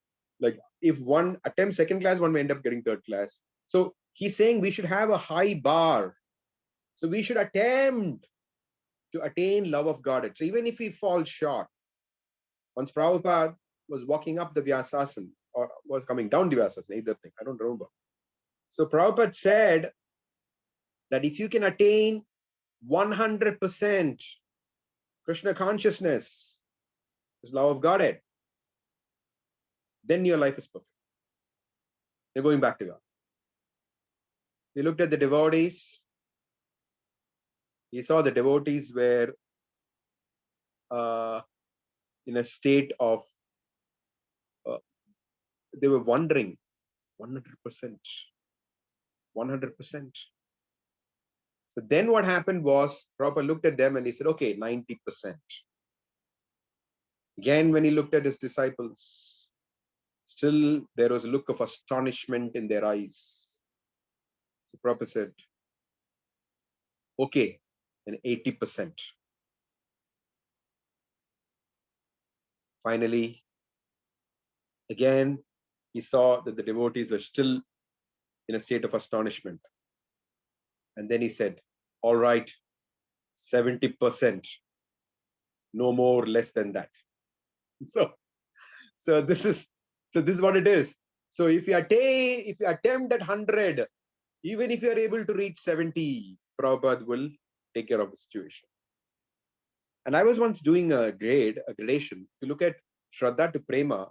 Like if one attempts second class, one may end up getting third class. So he's saying we should have a high bar. So we should attempt to attain love of Godhead. So even if we fall short, once Prabhupada was walking up the Vyasasana, or was coming down the Vyasasana, either thing, I don't remember. So Prabhupada said that if you can attain 100% Krishna consciousness, this love of Godhead, then your life is perfect. You're going back to God. He looked at the devotees. He saw the devotees were in a state of, they were wondering, 100%. So then what happened was, Prabhupada looked at them and he said, okay, 90%. Again, when he looked at his disciples, Still, there was a look of astonishment in their eyes. So Prabhupada said, okay, then 80%. Finally, again, he saw that the devotees were still in a state of astonishment. And then he said, all right, 70%, no more, less than that. So this is what it is. So if you attempt at 100, even if you are able to reach 70, Prabhupada will take care of the situation. And I was once doing a gradation. If you look at Shraddha to Prema,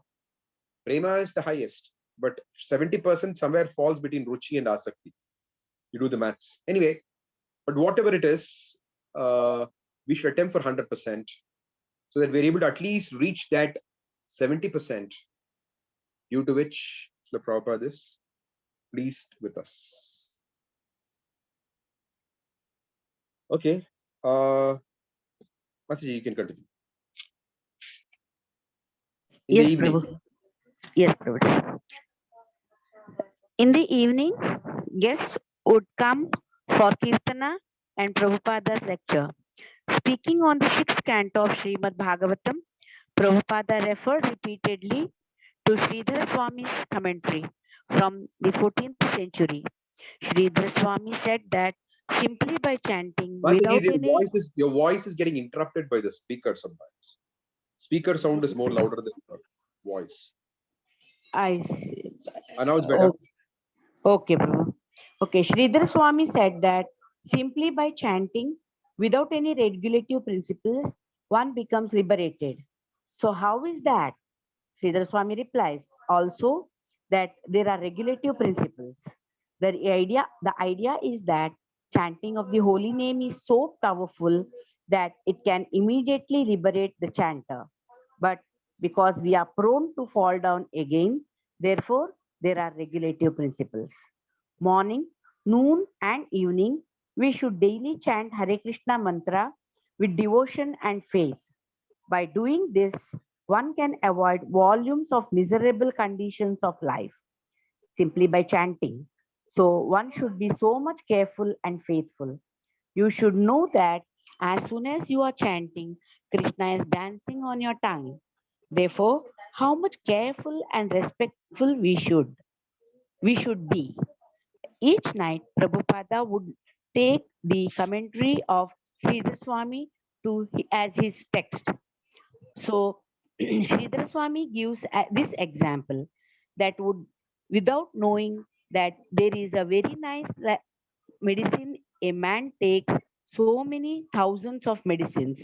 Prema is the highest, but 70% somewhere falls between Ruchi and Asakti. You do the maths. Anyway, but whatever it is, we should attempt for 100% so that we're able to at least reach that 70%, due to which the Prabhupada is pleased with us. Okay. Mataji, you can continue. In Yes, the evening. Prabhu. Yes, Prabhu. In the evening, guests would come for Kirtana and Prabhupada's lecture. Speaking on the sixth canto of Srimad Bhagavatam, Prabhupada referred repeatedly to Sridhara Swami's commentary from the 14th century. Sridhara Swami said that simply by chanting without Mataji, any... your voice is getting interrupted by the speaker sometimes. Speaker sound is more louder than your voice. I see. And now it's better. Okay, Prabhu. Okay, Sridhar Swami said that simply by chanting without any regulative principles, one becomes liberated. So how is that? Sridhar Swami replies also that there are regulative principles. The idea is that chanting of the holy name is so powerful that it can immediately liberate the chanter. But because we are prone to fall down again, therefore there are regulative principles. Morning, noon, and evening, we should daily chant Hare Krishna mantra with devotion and faith. By doing this, one can avoid volumes of miserable conditions of life simply by chanting. So one should be so much careful and faithful. You should know that as soon as you are chanting, Krishna is dancing on your tongue. Therefore, how much careful and respectful we should be. Each night, Prabhupada would take the commentary of Sridhar Swami as his text. So, Sridhar Swami gives this example that would, without knowing that there is a very nice medicine, a man takes so many thousands of medicines.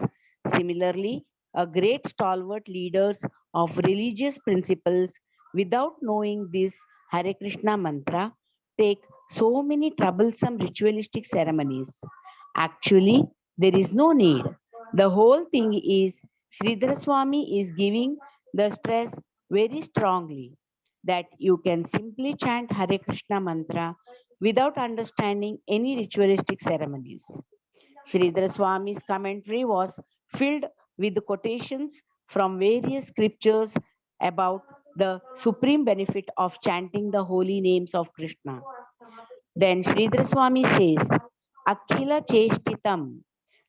Similarly, a great stalwart leaders of religious principles, without knowing this Hare Krishna mantra, take so many troublesome ritualistic ceremonies. Actually, there is no need. The whole thing is Sridhar Swami is giving the stress very strongly that you can simply chant Hare Krishna mantra without understanding any ritualistic ceremonies. Sridhar Swami's commentary was filled with quotations from various scriptures about the supreme benefit of chanting the holy names of Krishna. Then Sridhar Swami says, Akhila Cheshtitam.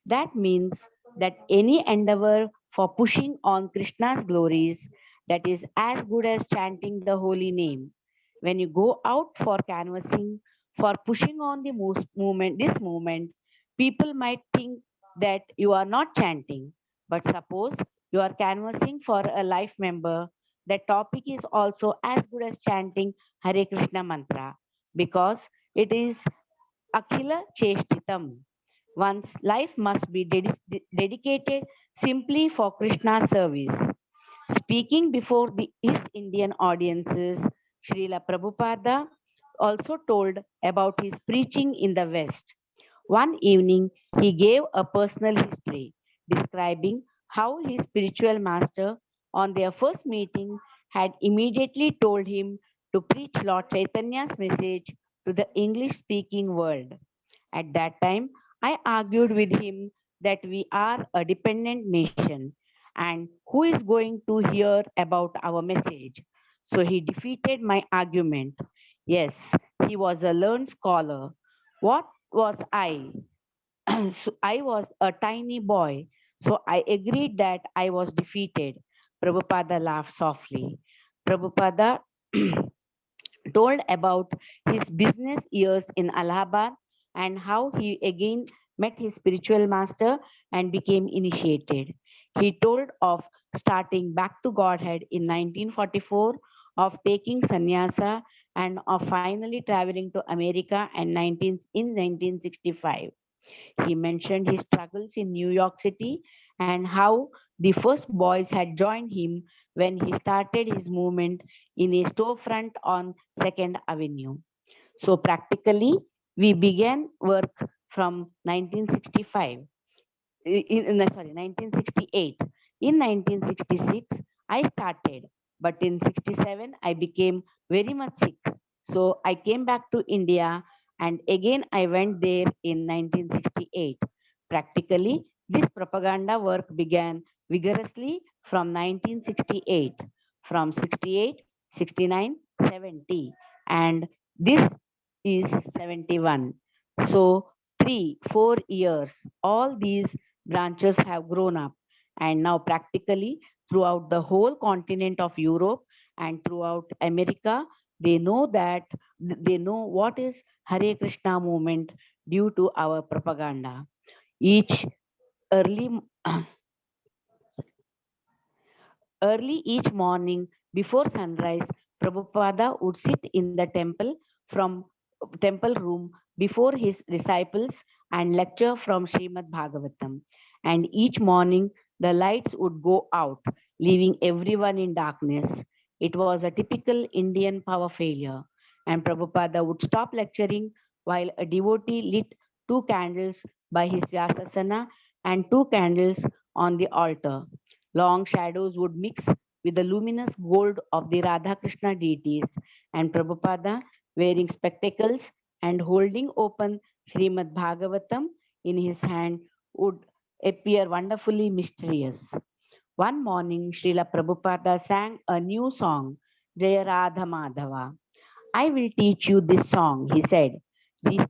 That means that any endeavor for pushing on Krishna's glories, that is as good as chanting the holy name. When you go out for canvassing, for pushing on the this movement, people might think that you are not chanting. But suppose you are canvassing for a life member, that topic is also as good as chanting Hare Krishna mantra because it is Akhila Cheshtitam. One's life must be dedicated simply for Krishna's service. Speaking before his Indian audiences, Srila Prabhupada also told about his preaching in the West. One evening, he gave a personal history describing how his spiritual master, on their first meeting, had immediately told him to preach Lord Chaitanya's message to the English speaking world. At that time, I argued with him that we are a dependent nation and who is going to hear about our message. So he defeated my argument. Yes, he was a learned scholar. What was I? So I was a tiny boy, so I agreed that I was defeated. Prabhupada laughed softly. Prabhupada told about his business years in Allahabad and how he again met his spiritual master and became initiated. He told of starting back to Godhead in 1944, of taking sannyasa, and of finally traveling to America in 1965. He mentioned his struggles in New York City and how the first boys had joined him when he started his movement in a storefront on 2nd Avenue. So practically, we began work from 1965 sorry, 1968. In 1966, I started, but in 67, I became very much sick. So I came back to India and again I went there in 1968. Practically, this propaganda work began vigorously from 1968, from 68, 69, 70, and this is 71. So 4 years, all these branches have grown up, and now practically throughout the whole continent of Europe and throughout America, they know that they know what is Hare Krishna movement due to our propaganda. Each early Early each morning before sunrise, Prabhupada would sit in the temple room before his disciples and lecture from Srimad Bhagavatam. And each morning the lights would go out, leaving everyone in darkness. It was a typical Indian power failure. And Prabhupada would stop lecturing while a devotee lit 2 candles by his Vyasasana and 2 candles on the altar. Long shadows would mix with the luminous gold of the Radha Krishna deities, and Prabhupada, wearing spectacles and holding open Srimad Bhagavatam in his hand, would appear wonderfully mysterious. One morning, Srila Prabhupada sang a new song, Jaya Radha Madhava. I will teach you this song, he said.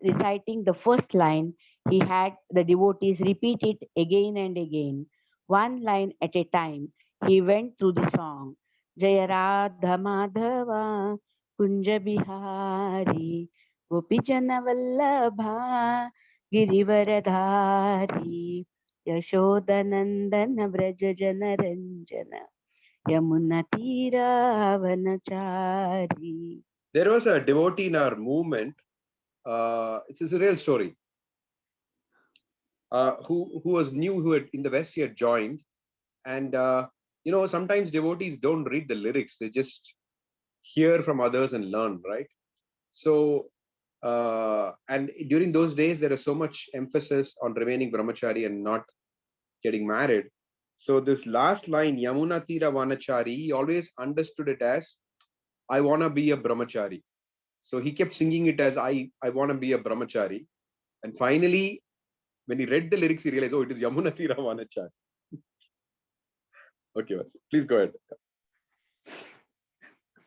Reciting the first line, he had the devotees repeat it again and again, one line at a time. He went through the song. Jaya Radha Madhava Kunja Bihari Gopijana Vallabha Girivaradhari Yashodanandana Vraja Jana Ranjana Yamuna Tira Vanachari. There was a devotee in our movement. It is a real story. Who was new, who had in the West, he had joined, and sometimes devotees don't read the lyrics; they just hear from others and learn, right? So, and during those days, there is so much emphasis on remaining brahmachari and not getting married. So this last line, Yamuna Tira Vanachari, he always understood it as, I want to be a brahmachari. So he kept singing it as, I want to be a brahmachari. And finally, when he read the lyrics, he realized, oh, it is Yamuna Tira Vanachari. Okay, please go ahead.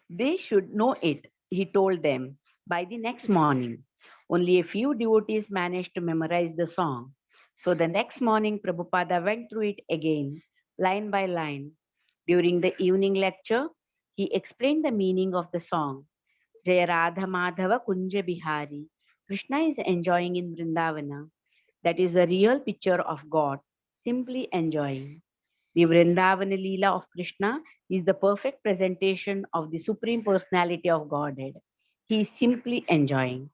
They should know it, he told them, by the next morning. Only a few devotees managed to memorize the song. So the next morning, Prabhupada went through it again, line by line. During the evening lecture, he explained the meaning of the song. Jaya Radha Madhava Kunja Bihari. Krishna is enjoying in Vrindavana. That is the real picture of God, simply enjoying. The Vrindavana Leela of Krishna is the perfect presentation of the Supreme Personality of Godhead. He is simply enjoying.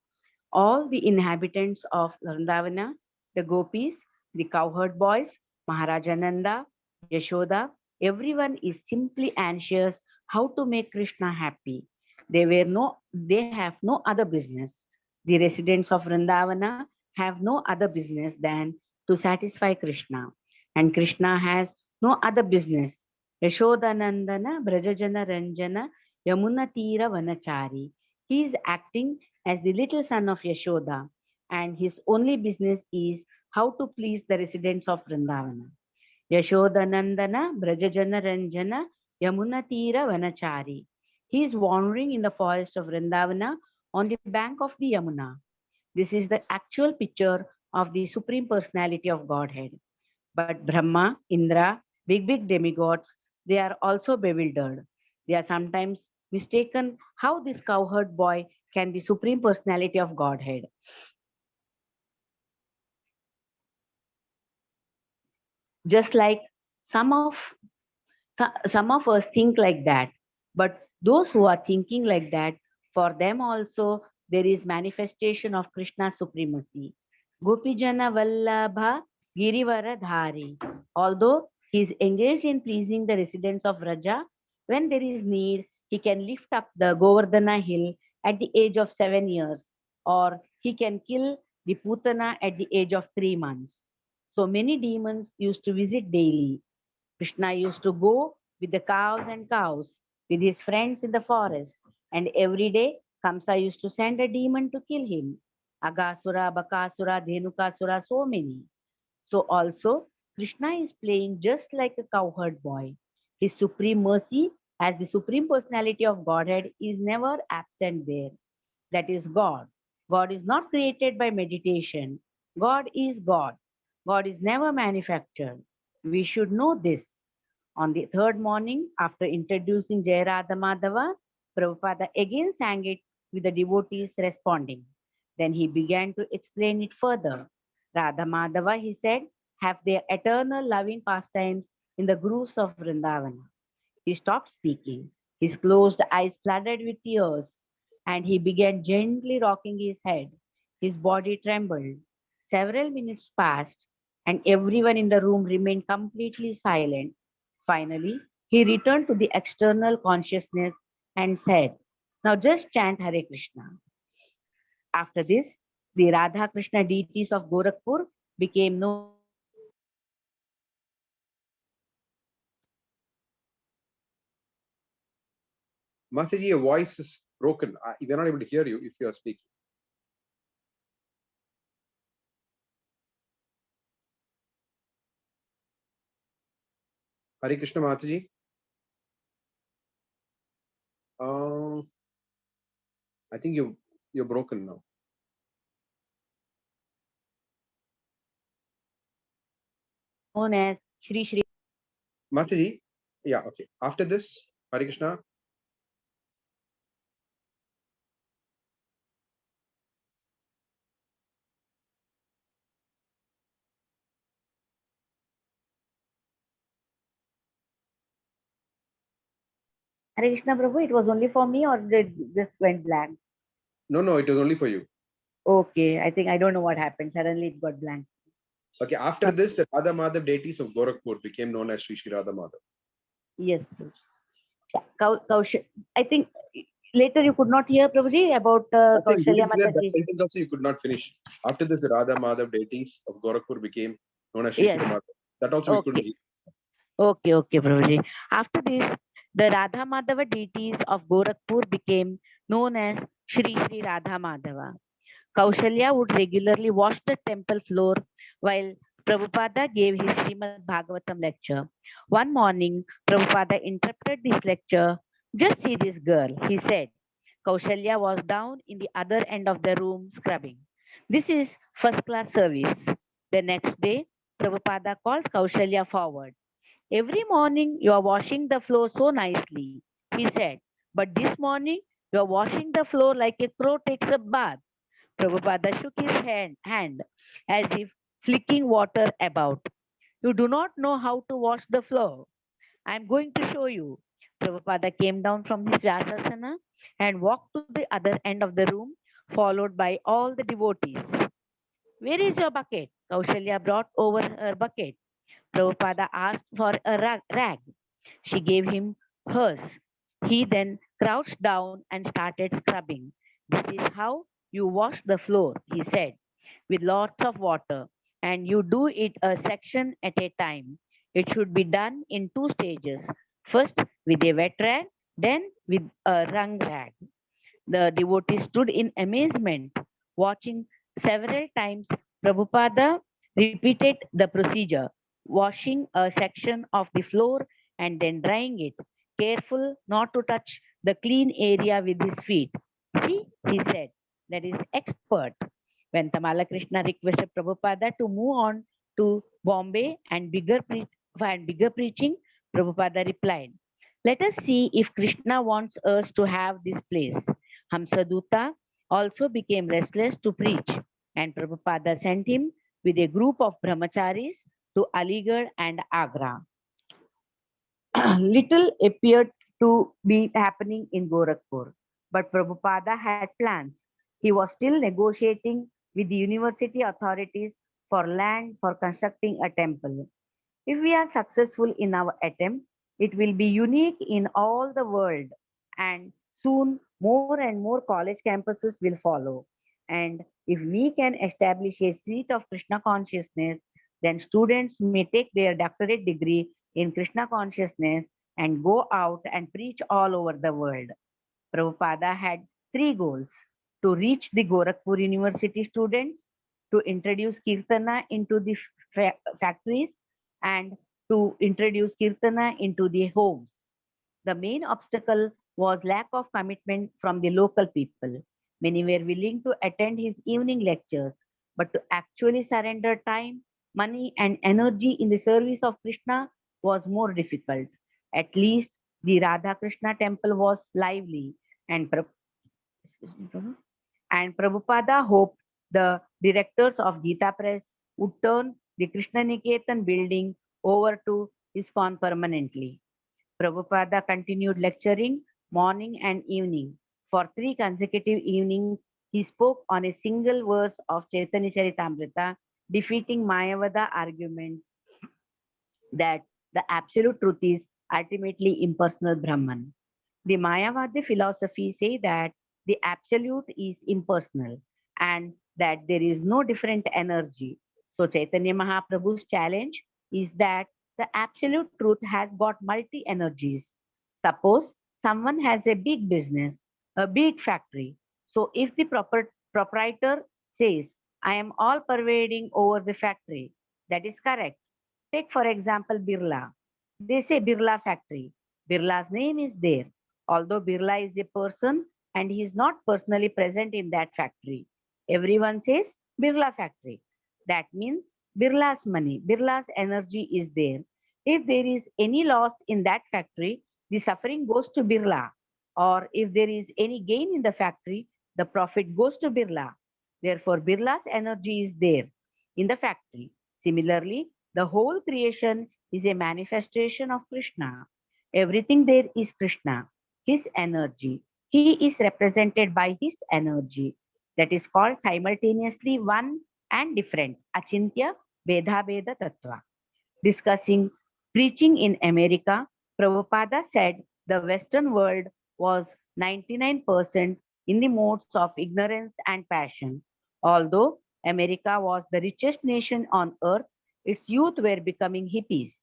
All the inhabitants of Vrindavana, the gopis, the cowherd boys, Maharajananda, Yashoda, everyone is simply anxious how to make Krishna happy. They have no other business. The residents of Vrindavana have no other business than to satisfy Krishna. And Krishna has no other business. Yashodanandana, Brajajana Ranjana, Yamuna Tira Vanachari. He is acting as the little son of Yashoda, and his only business is how to please the residents of Vrindavana. Yashodanandana, Brajajana Ranjana, Yamuna Tira Vanachari. He is wandering in the forest of Vrindavana on the bank of the Yamuna. This is the actual picture of the Supreme Personality of Godhead. But Brahma, Indra, big demigods, they are also bewildered. They are sometimes mistaken how this cowherd boy can be Supreme Personality of Godhead. Just like some of some of us think like that, but those who are thinking like that, for them also there is manifestation of Krishna's supremacy. Gopijana Vallabha Girivara Dhari. Although he is engaged in pleasing the residents of Raja, when there is need, he can lift up the Govardhana hill at the age of 7 years, or he can kill the Putana at the age of 3 months. So many demons used to visit daily. Krishna used to go with the cows with his friends in the forest, and every day Kamsa used to send a demon to kill him. Agasura, Bakasura, Dhenukasura, so many. So also Krishna is playing just like a cowherd boy. His supreme mercy as the supreme personality of Godhead is never absent there. That is God. God is not created by meditation. God is God. God is never manufactured. We should know this. On the third morning, after introducing Jai Radha Madhava, Prabhupada again sang it with the devotees responding. Then he began to explain it further. Radha Madhava, he said, have their eternal loving pastimes in the grooves of Vrindavana. He stopped speaking. His closed eyes flooded with tears, and he began gently rocking his head. His body trembled. Several minutes passed, and everyone in the room remained completely silent. Finally, he returned to the external consciousness and said, now just chant Hare Krishna. After this, the Radha Krishna deities of Gorakhpur became known as Sri Sri Radha Madhava. Mataji, your voice is broken. We're not able to hear you if you are speaking. Hare Krishna Mataji. I think you're broken now. Known as Sri Sri. Mataji, yeah, okay. After this, Hare Krishna. Hare Krishna Prabhu, it was only for me or it just went blank? No, it was only for you. Okay, I think I don't know what happened. Suddenly it got blank. Okay, after this, the Radha Madhav deities of Gorakhpur became known as Sri Sri Radha Madhav. Yes, Prabhu. Yeah, I think later you could not hear, Prabhuji, about Kaushalya That Mataji. sentence also you could not finish. After this, the Radha Madhav deities of Gorakhpur became known as Sri Sri Yes. Radha Madhav. That also we couldn't Okay. hear. Okay, Prabhuji. After this, the Radha Madhava deities of Gorakhpur became known as Sri Sri Radha Madhava. Kaushalya would regularly wash the temple floor while Prabhupada gave his Srimad Bhagavatam lecture. One morning, Prabhupada interrupted this lecture. Just see this girl, he said. Kaushalya was down in the other end of the room scrubbing. This is first class service. The next day, Prabhupada called Kaushalya forward. Every morning you are washing the floor so nicely, he said. But this morning you are washing the floor like a crow takes a bath. Prabhupada shook his hand as if flicking water about. You do not know how to wash the floor. I am going to show you. Prabhupada came down from his Vyasasana and walked to the other end of the room, followed by all the devotees. Where is your bucket? Kaushalya brought over her bucket. Prabhupada asked for a rag. She gave him hers. He then crouched down and started scrubbing. This is how you wash the floor, he said, with lots of water, and you do it a section at a time. It should be done in 2 stages. First with a wet rag, then with a wrung rag. The devotee stood in amazement, watching several times. Prabhupada repeated the procedure, washing a section of the floor and then drying it, careful not to touch the clean area with his feet. See, he said, that is expert. When Tamala Krishna requested Prabhupada to move on to Bombay and bigger preaching, Prabhupada replied, let us see if Krishna wants us to have this place. Hamsaduta also became restless to preach, and Prabhupada sent him with a group of brahmacharis to Aligarh and Agra. Little appeared to be happening in Gorakhpur, but Prabhupada had plans. He was still negotiating with the university authorities for land for constructing a temple. If we are successful in our attempt, it will be unique in all the world, and soon more and more college campuses will follow. And if we can establish a seat of Krishna consciousness, then students may take their doctorate degree in Krishna consciousness and go out and preach all over the world. Prabhupada had three goals: to reach the Gorakhpur University students, to introduce Kirtana into the factories, and to introduce Kirtana into the homes. The main obstacle was lack of commitment from the local people. Many were willing to attend his evening lectures, but to actually surrender time, money, and energy in the service of Krishna was more difficult. At least the Radha Krishna temple was lively, and and Prabhupada hoped the directors of Gita Press would turn the Krishna Niketan building over to ISKCON permanently. Prabhupada continued lecturing morning and evening. For 3 consecutive evenings, he spoke on a single verse of Chaitanya Charitamrita, defeating Mayavada arguments that the absolute truth is ultimately impersonal Brahman. The Mayavadi philosophy say that the absolute is impersonal and that there is no different energy. So Chaitanya Mahaprabhu's challenge is that the absolute truth has got multi energies. Suppose someone has a big business, a big factory. So if the proprietor says, I am all pervading over the factory, that is correct. Take, for example, Birla. They say Birla factory. Birla's name is there. Although Birla is a person and he is not personally present in that factory. Everyone says Birla factory. That means Birla's money, Birla's energy is there. If there is any loss in that factory, the suffering goes to Birla. Or if there is any gain in the factory, the profit goes to Birla. Therefore, Birla's energy is there in the factory. Similarly, the whole creation is a manifestation of Krishna. Everything there is Krishna, his energy. He is represented by his energy. That is called simultaneously one and different. Acintya Veda Veda Tattva. Discussing preaching in America, Prabhupada said the Western world was 99% in the modes of ignorance and passion. Although America was the richest nation on earth, its youth were becoming hippies,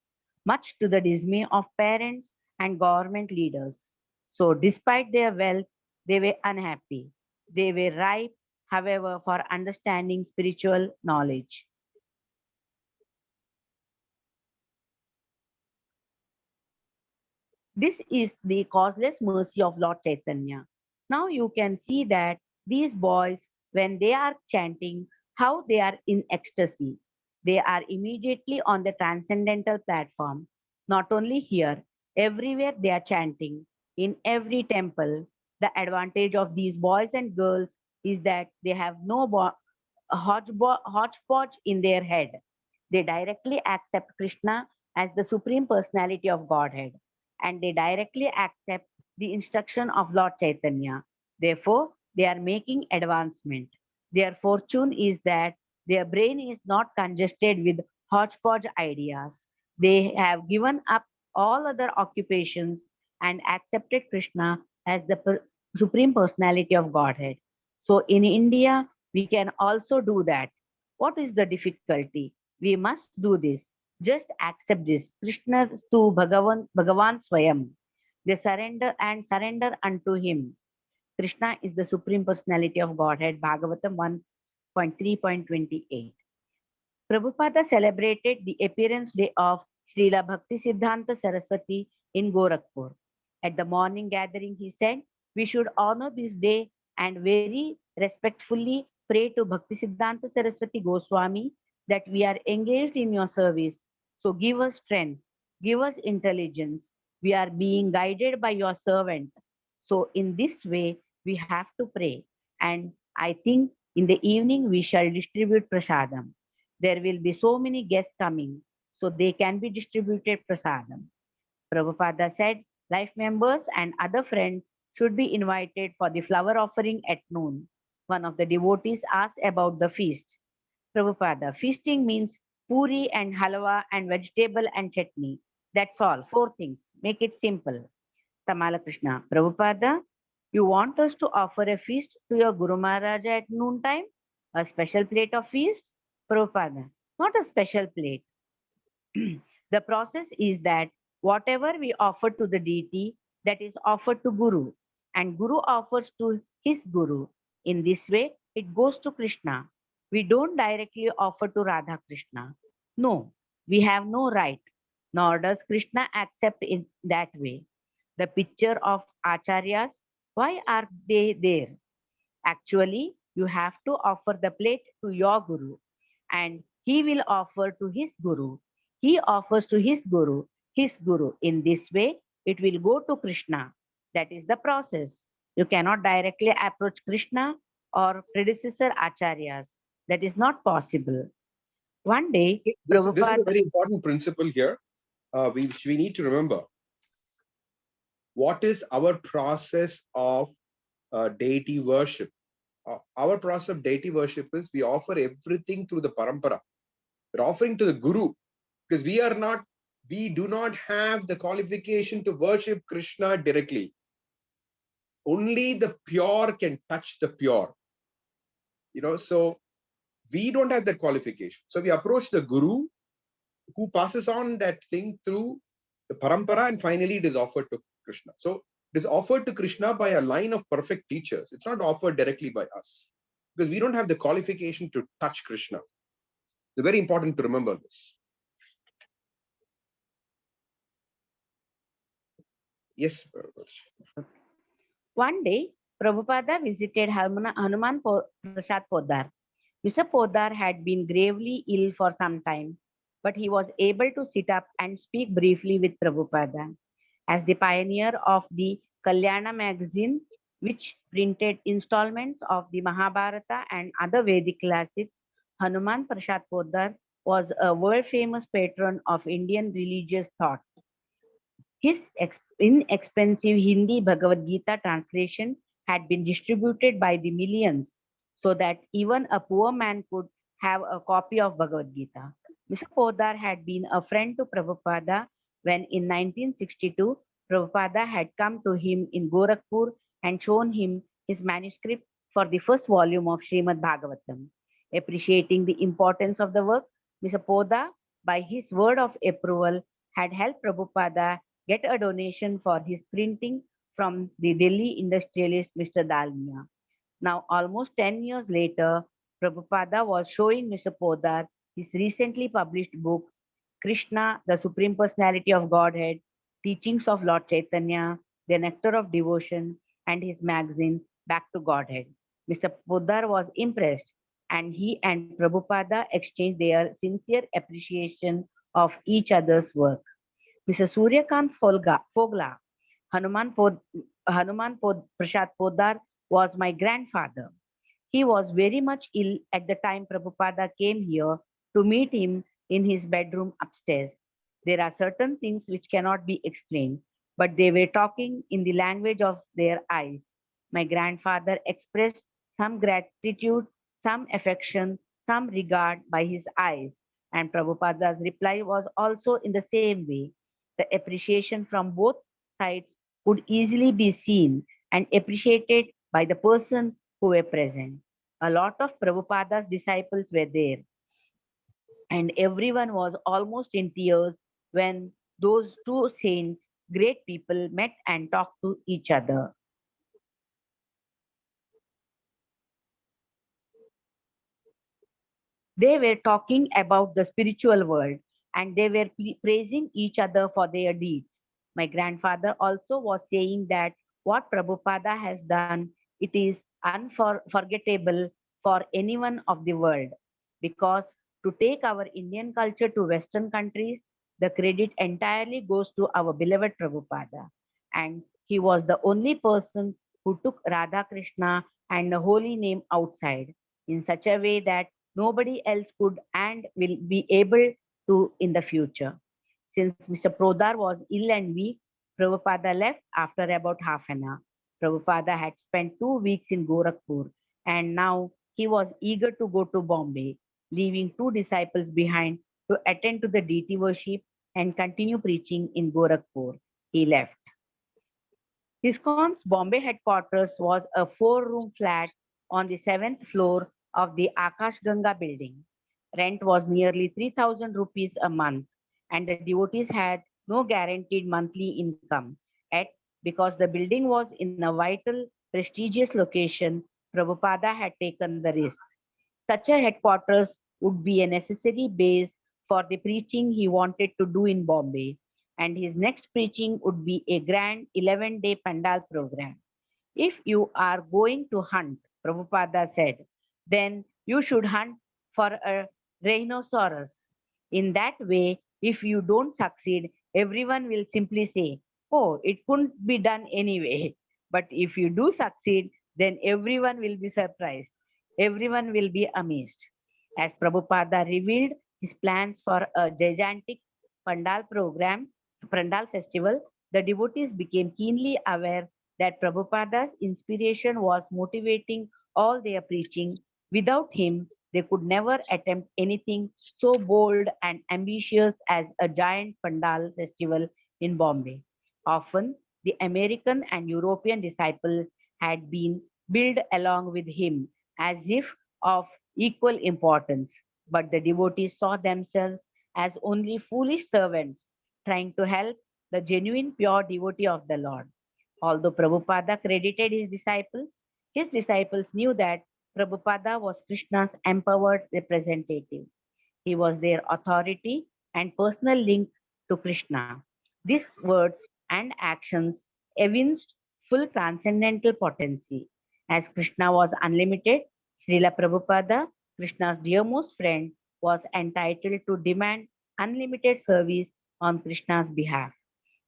much to the dismay of parents and government leaders. So, despite their wealth, they were unhappy. They were ripe, however, for understanding spiritual knowledge. This is the causeless mercy of Lord Chaitanya. Now you can see that these boys, when they are chanting, how they are in ecstasy. They are immediately on the transcendental platform. Not only here, everywhere they are chanting. In every temple, the advantage of these boys and girls is that they have no hodgepodge in their head. They directly accept Krishna as the Supreme Personality of Godhead, and they directly accept the instruction of Lord Chaitanya. Therefore, they are making advancement. Their fortune is that their brain is not congested with hodgepodge ideas. They have given up all other occupations and accepted Krishna as the Supreme Personality of Godhead. So in India, we can also do that. What is the difficulty? We must do this. Just accept this. Krishna to Bhagavan Swayam. They surrender unto him. Krishna is the Supreme Personality of Godhead. Bhagavatam 1.3.28. Prabhupada celebrated the appearance day of Srila Bhakti Siddhanta Saraswati in Gorakhpur. At the morning gathering, he said, we should honor this day and very respectfully pray to Bhaktisiddhanta Saraswati Goswami that we are engaged in your service. So give us strength, give us intelligence. We are being guided by your servant. So in this way, we have to pray. And I think in the evening we shall distribute prasadam. There will be so many guests coming, so they can be distributed prasadam. Prabhupada said, life members and other friends should be invited for the flower offering at noon. One of the devotees asked about the feast. Prabhupada, feasting means puri and halwa and vegetable and chutney. That's all, four things. Make it simple. Tamala Krishna, Prabhupada, you want us to offer a feast to your Guru Maharaja at noontime? A special plate of feast? Prabhupada, not a special plate. The process is that whatever we offer to the deity, that is offered to Guru, and Guru offers to his Guru. In this way, it goes to Krishna. We don't directly offer to Radha Krishna. No, we have no right, nor does Krishna accept it that way. The picture of acharyas, why are they there? Actually, you have to offer the plate to your Guru, and he will offer to his Guru. He offers to his Guru, his Guru. In this way, it will go to Krishna. That is the process. You cannot directly approach Krishna or predecessor acharyas. That is not possible. One day, This is a Prabhupada, very important principle here, which we need to remember. What is our process of deity worship? Our process of deity worship is we offer everything through the parampara. We're offering to the Guru because we do not have the qualification to worship Krishna directly. Only the pure can touch the pure. So we don't have that qualification. So we approach the Guru who passes on that thing through the parampara, and finally it is offered to Krishna. So it is offered to Krishna by a line of perfect teachers. It's not offered directly by us because we don't have the qualification to touch Krishna. It's very important to remember this. Yes, one day, Prabhupada visited Hanuman Prasad Poddar. Mr. Poddar had been gravely ill for some time, but he was able to sit up and speak briefly with Prabhupada. As the pioneer of the Kalyana magazine, which printed installments of the Mahabharata and other Vedic classics, Hanuman Prasad Poddar was a world famous patron of Indian religious thought. His inexpensive Hindi Bhagavad Gita translation had been distributed by the millions so that even a poor man could have a copy of Bhagavad Gita. Mr. Podar had been a friend to Prabhupada when in 1962 Prabhupada had come to him in Gorakhpur and shown him his manuscript for the first volume of Srimad Bhagavatam. Appreciating the importance of the work, Mr. Poda, by his word of approval, had helped Prabhupada get a donation for his printing from the Delhi industrialist Mr. Dalmia. Now, almost 10 years later, Prabhupada was showing Mr. Podar his recently published books, Krishna, the Supreme Personality of Godhead, Teachings of Lord Caitanya, The Nectar of Devotion, and his magazine, Back to Godhead. Mr. Podar was impressed, and he and Prabhupada exchanged their sincere appreciation of each other's work. Mr. Suryakant Fogla, Prasad Podar was my grandfather. He was very much ill at the time Prabhupada came here to meet him in his bedroom upstairs. There are certain things which cannot be explained, but they were talking in the language of their eyes. My grandfather expressed some gratitude, some affection, some regard by his eyes, and Prabhupada's reply was also in the same way. The appreciation from both sides could easily be seen and appreciated by the person who were present. A lot of Prabhupada's disciples were there, and everyone was almost in tears when those two saints, great people, met and talked to each other. They were talking about the spiritual world and they were praising each other for their deeds. My grandfather also was saying that what Prabhupada has done, it is unforgettable for anyone of the world. Because to take our Indian culture to Western countries, the credit entirely goes to our beloved Prabhupada. And he was the only person who took Radha Krishna and the holy name outside in such a way that nobody else could and will be able to in the future. Since Mr. Prodar was ill and weak, Prabhupada left after about half an hour. Prabhupada had spent 2 weeks in Gorakhpur and now he was eager to go to Bombay, leaving two disciples behind to attend to the deity worship and continue preaching in Gorakhpur. He left. ISKCON's Bombay headquarters was a four-room flat on the seventh floor of the Akash Ganga building. Rent was nearly 3,000 rupees a month, and the devotees had no guaranteed monthly income. Yet, because the building was in a vital, prestigious location, Prabhupada had taken the risk. Such a headquarters would be a necessary base for the preaching he wanted to do in Bombay, and his next preaching would be a grand 11-day Pandal program. If you are going to hunt, Prabhupada said, then you should hunt for a rhinoceros. In that way, if you don't succeed, everyone will simply say, oh, it couldn't be done anyway. But if you do succeed, then everyone will be surprised. Everyone will be amazed. As Prabhupada revealed his plans for a gigantic Pandal program, Pandal festival, the devotees became keenly aware that Prabhupada's inspiration was motivating all their preaching. Without him, they could never attempt anything so bold and ambitious as a giant Pandal festival in Bombay. Often, the American and European disciples had been billed along with him as if of equal importance, but the devotees saw themselves as only foolish servants trying to help the genuine pure devotee of the Lord. Although Prabhupada credited his disciples knew that Prabhupada was Krishna's empowered representative. He was their authority and personal link to Krishna. These words and actions evinced full transcendental potency. As Krishna was unlimited, Srila Prabhupada, Krishna's dearmost friend, was entitled to demand unlimited service on Krishna's behalf.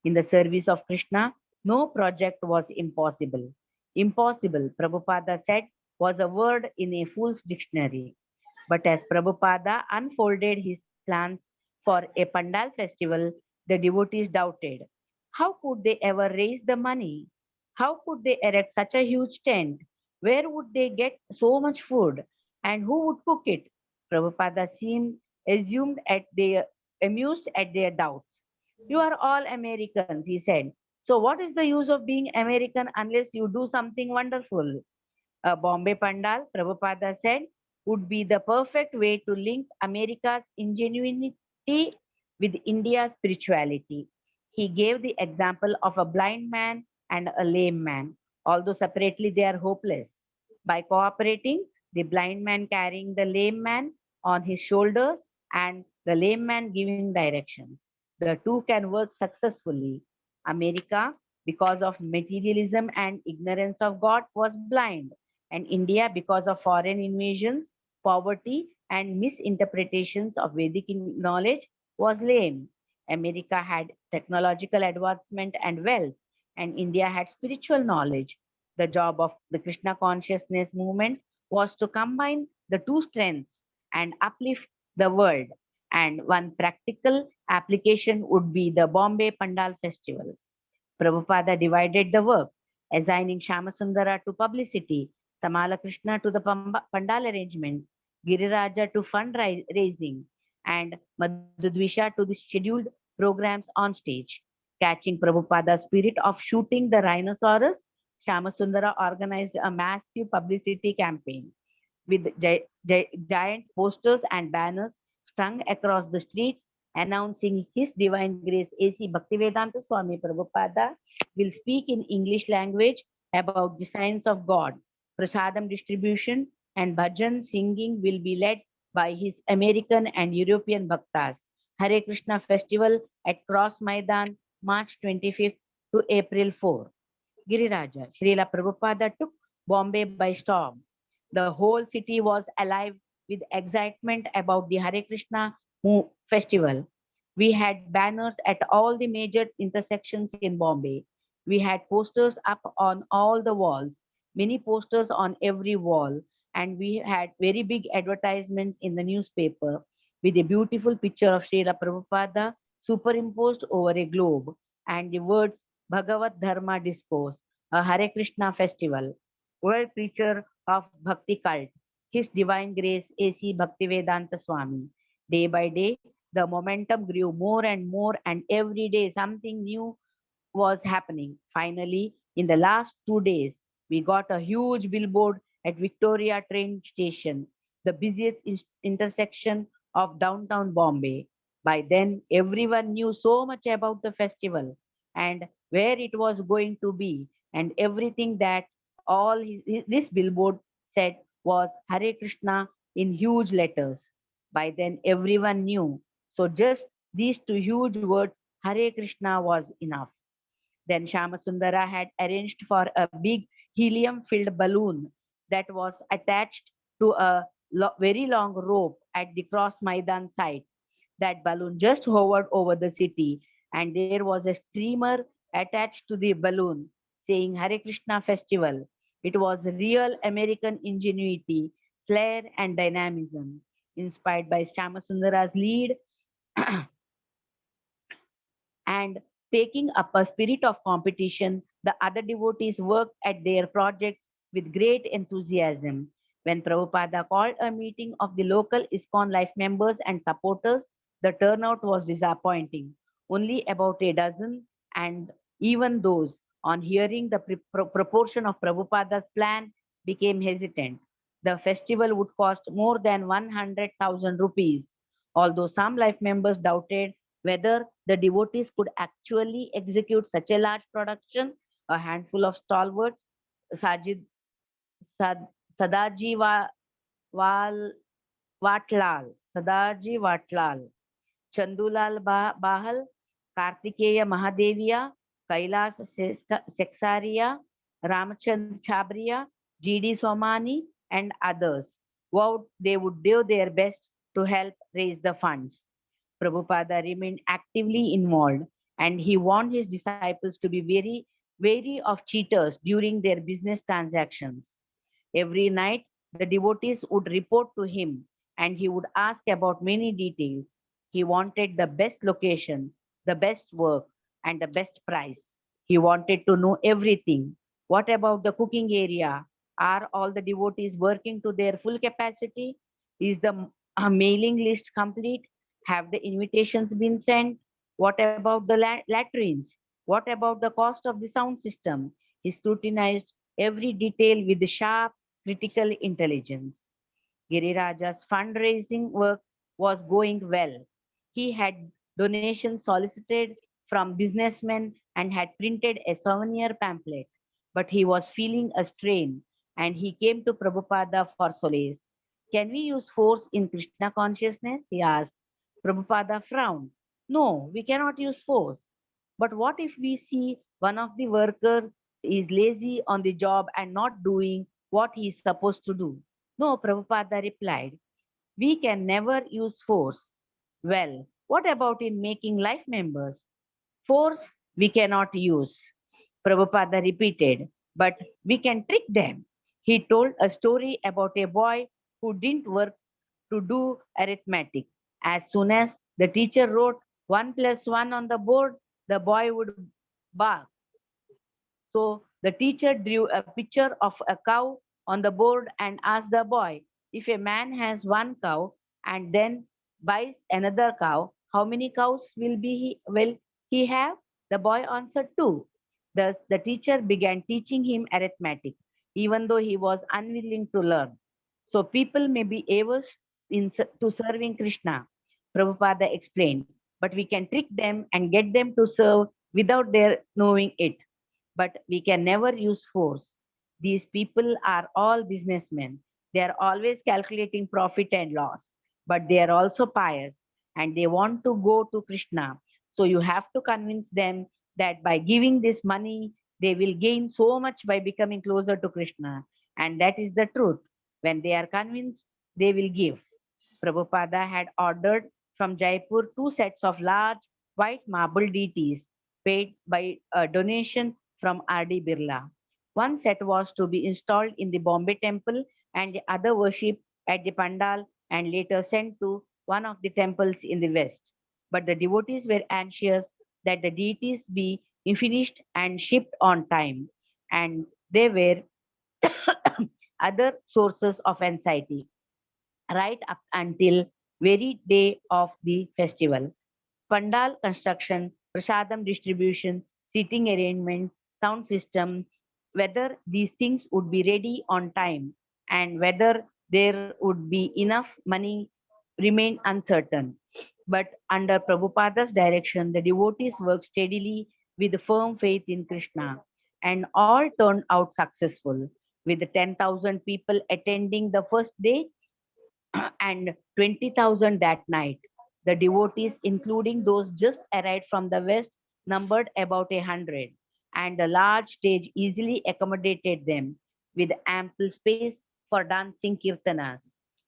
In the service of Krishna, no project was impossible. Impossible, Prabhupada said, was a word in a fool's dictionary. But as Prabhupada unfolded his plans for a Pandal festival, the devotees doubted. How could they ever raise the money? How could they erect such a huge tent? Where would they get so much food? And who would cook it? Prabhupada seemed assumed at their amused at their doubts. You are all Americans, he said. So what is the use of being American unless you do something wonderful? A Bombay Pandal, Prabhupada said, would be the perfect way to link America's ingenuity with India's spirituality. He gave the example of a blind man and a lame man, although separately they are hopeless. By cooperating, the blind man carrying the lame man on his shoulders and the lame man giving directions, the two can work successfully. America, because of materialism and ignorance of God, was blind, and India, because of foreign invasions, poverty, and misinterpretations of Vedic knowledge, was lame. America had technological advancement and wealth, and India had spiritual knowledge. The job of the Krishna consciousness movement was to combine the two strengths and uplift the world. And one practical application would be the Bombay Pandal Festival. Prabhupada divided the work, assigning Shamasundara to publicity, Tamala Krishna to the Pandal arrangements, Giriraja to fundraising, and Madhudvisha to the scheduled programs on stage. Catching Prabhupada's spirit of shooting the rhinoceros, Shamasundara organized a massive publicity campaign with giant posters and banners strung across the streets announcing His Divine Grace A.C. Bhaktivedanta Swami Prabhupada will speak in English language about the science of God. Prasadam distribution and bhajan singing will be led by his American and European bhaktas. Hare Krishna festival at Cross Maidan March 25th to April 4. Giriraja, Srila Prabhupada took Bombay by storm. The whole city was alive with excitement about the Hare Krishna festival. We had banners at all the major intersections in Bombay. We had posters up on all the walls, many posters on every wall, and we had very big advertisements in the newspaper with a beautiful picture of Srila Prabhupada superimposed over a globe and the words Bhagavad Dharma Discourse, a Hare Krishna festival, world preacher of Bhakti cult, His Divine Grace A.C. Bhaktivedanta Swami. Day by day, the momentum grew more and more, and every day something new was happening. Finally, in the last 2 days, we got a huge billboard at Victoria train station, the busiest intersection of downtown Bombay. By then, everyone knew so much about the festival and where it was going to be, and everything that this billboard said was Hare Krishna in huge letters. By then, everyone knew. So, just these two huge words, Hare Krishna, was enough. Then Shamasundara had arranged for a big helium filled balloon that was attached to a very long rope at the Cross Maidan site. That balloon just hovered over the city, and there was a streamer attached to the balloon saying Hare Krishna Festival. It was real American ingenuity, flair, and dynamism. Inspired by Shamasundara's lead, and taking up a spirit of competition, the other devotees worked at their projects with great enthusiasm. When Prabhupada called a meeting of the local ISKCON life members and supporters, the turnout was disappointing. Only about a dozen, and even those, on hearing the proportion of Prabhupada's plan, became hesitant. The festival would cost more than 100,000 rupees. Although some life members doubted whether the devotees could actually execute such a large production, a handful of stalwarts, Sajid, Sad, Sadaji Wal, Vatlal, Sadaji Vatlal, Chandulal Bahal, Kartikeya Mahadeviya, Kailas Seksaria, Ramachand Chabria, G.D. Somani, and others vowed they would do their best to help raise the funds. Prabhupada remained actively involved, and he warned his disciples to be very wary of cheaters during their business transactions. Every night, the devotees would report to him, and he would ask about many details. He wanted the best location, the best work, and the best price. He wanted to know everything. What about the cooking area? Are all the devotees working to their full capacity? Is the mailing list complete? Have the invitations been sent? What about the latrines? What about the cost of the sound system? He scrutinized every detail with sharp, critical intelligence. Giriraja's fundraising work was going well. He had donations solicited from businessmen and had printed a souvenir pamphlet. But he was feeling a strain, and he came to Prabhupada for solace. Can we use force in Krishna consciousness? He asked. Prabhupada frowned. No, we cannot use force. But what if we see one of the workers is lazy on the job and not doing what he is supposed to do? No, Prabhupada replied, we can never use force. Well, what about in making life members? Force we cannot use. Prabhupada repeated, but we can trick them. He told a story about a boy who didn't work to do arithmetic. As soon as the teacher wrote 1 plus 1 on the board, the boy would bark. So the teacher drew a picture of a cow on the board and asked the boy, if a man has one cow and then buys another cow, how many cows will he have? The boy answered two. Thus the teacher began teaching him arithmetic, even though he was unwilling to learn. So people may be averse to serving Krishna, Prabhupada explained, but we can trick them and get them to serve without their knowing it, but we can never use force. These people are all businessmen. They are always calculating profit and loss, but they are also pious and they want to go to Krishna. So you have to convince them that by giving this money, they will gain so much by becoming closer to Krishna. And that is the truth. When they are convinced, they will give. Prabhupada had ordered from Jaipur two sets of large white marble deities paid by a donation from R.D. Birla. One set was to be installed in the Bombay temple and the other worshipped at the Pandal and later sent to one of the temples in the west. But the devotees were anxious that the deities be finished and shipped on time, and there were other sources of anxiety right up until very day of the festival. Pandal construction, prasadam distribution, seating arrangement, sound system, whether these things would be ready on time and whether there would be enough money remained uncertain. But under Prabhupada's direction, the devotees worked steadily with firm faith in Krishna, and all turned out successful, with the 10,000 people attending the first day and 20,000 that night. The devotees, including those just arrived from the west, numbered about 100, and the large stage easily accommodated them with ample space for dancing kirtanas.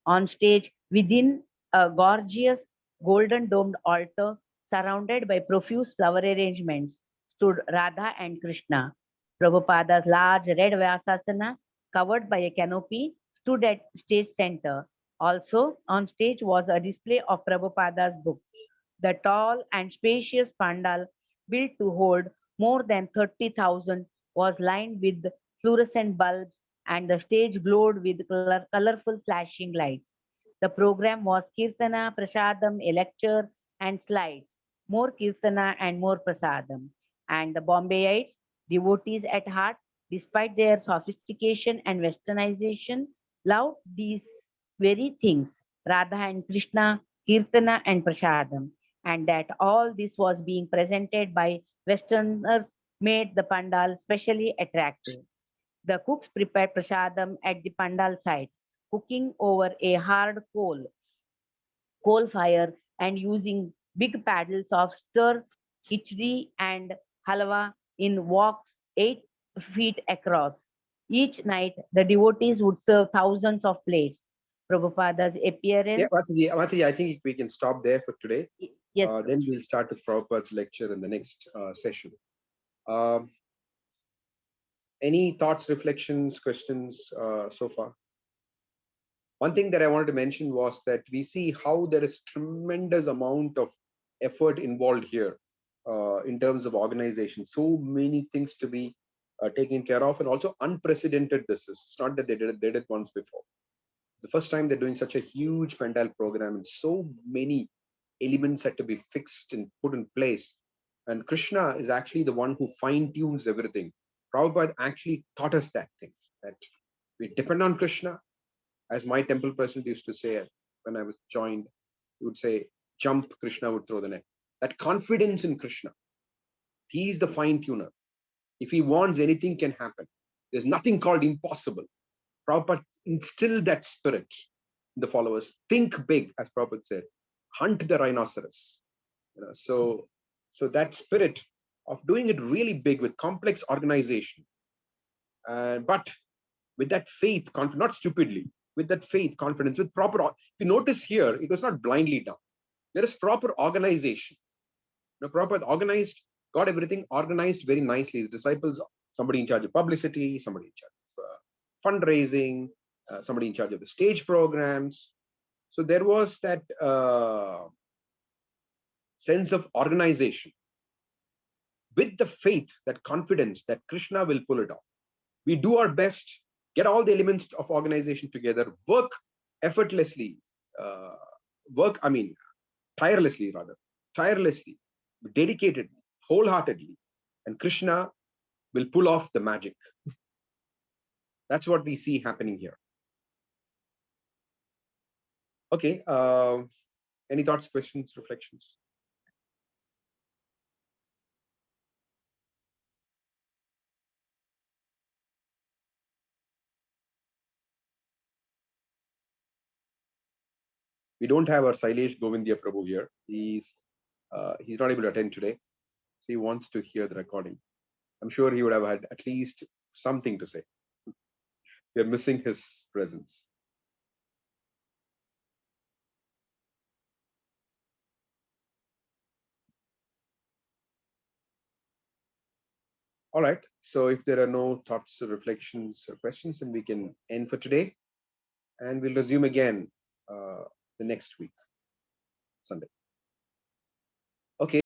On stage, within a gorgeous golden domed altar surrounded by profuse flower arrangements, stood Radha and Krishna. Prabhupada's large red Vyasasana, covered by a canopy, stood at stage center. Also, on stage was a display of Prabhupada's books. The tall and spacious pandal, built to hold more than 30,000, was lined with fluorescent bulbs, and the stage glowed with colorful flashing lights. The program was Kirtana, Prasadam, a lecture, and slides. More Kirtana and more Prasadam. And the Bombayites, devotees at heart, despite their sophistication and westernization, loved these very things, Radha and Krishna, Kirtana and Prasadam, and that all this was being presented by Westerners made the pandal specially attractive. The cooks prepared prasadam at the pandal site, cooking over a hard coal fire and using big paddles of stir khichdi and halwa in walks 8 feet across. Each night, the devotees would serve thousands of plates. Prabhupada's Yeah, appearance. Mataji, I think we can stop there for today. Yes, Then we'll start with Prabhupada's lecture in the next session. Um, any thoughts, reflections, questions so far? One thing that I wanted to mention was that we see how there is tremendous amount of effort involved here in terms of organization. So many things to be taken care of, and also unprecedented. This is it's not that they did it once before. The first time they're doing such a huge Pandal program, and so many elements had to be fixed and put in place. And Krishna is actually the one who fine tunes everything. Prabhupada actually taught us that thing, that we depend on Krishna. As my temple president used to say when I was joined, he would say, jump, Krishna would throw the net. That confidence in Krishna. He is the fine tuner. If he wants, anything can happen. There's nothing called impossible. Prabhupada instilled that spirit in the followers. Think big, as Prabhupada said. Hunt the rhinoceros. So that spirit of doing it really big with complex organization, but with that faith, not stupidly, with that faith, confidence, with proper. If you notice here, it was not blindly done. There is proper organization. Prabhupada organized, got everything organized very nicely. His disciples, somebody in charge of publicity, somebody in charge of fundraising, somebody in charge of the stage programs. So there was that sense of organization with the faith, that confidence that Krishna will pull it off. We do our best, get all the elements of organization together, work effortlessly, tirelessly, dedicatedly, wholeheartedly, and Krishna will pull off the magic. That's what we see happening here. Okay, any thoughts, questions, reflections? We don't have our Sailesh Govindia Prabhu here. He's He's not able to attend today. So he wants to hear the recording. I'm sure he would have had at least something to say. We are missing his presence. All right. So if there are no thoughts or reflections or questions, then we can end for today. And we'll resume again the next week, Sunday.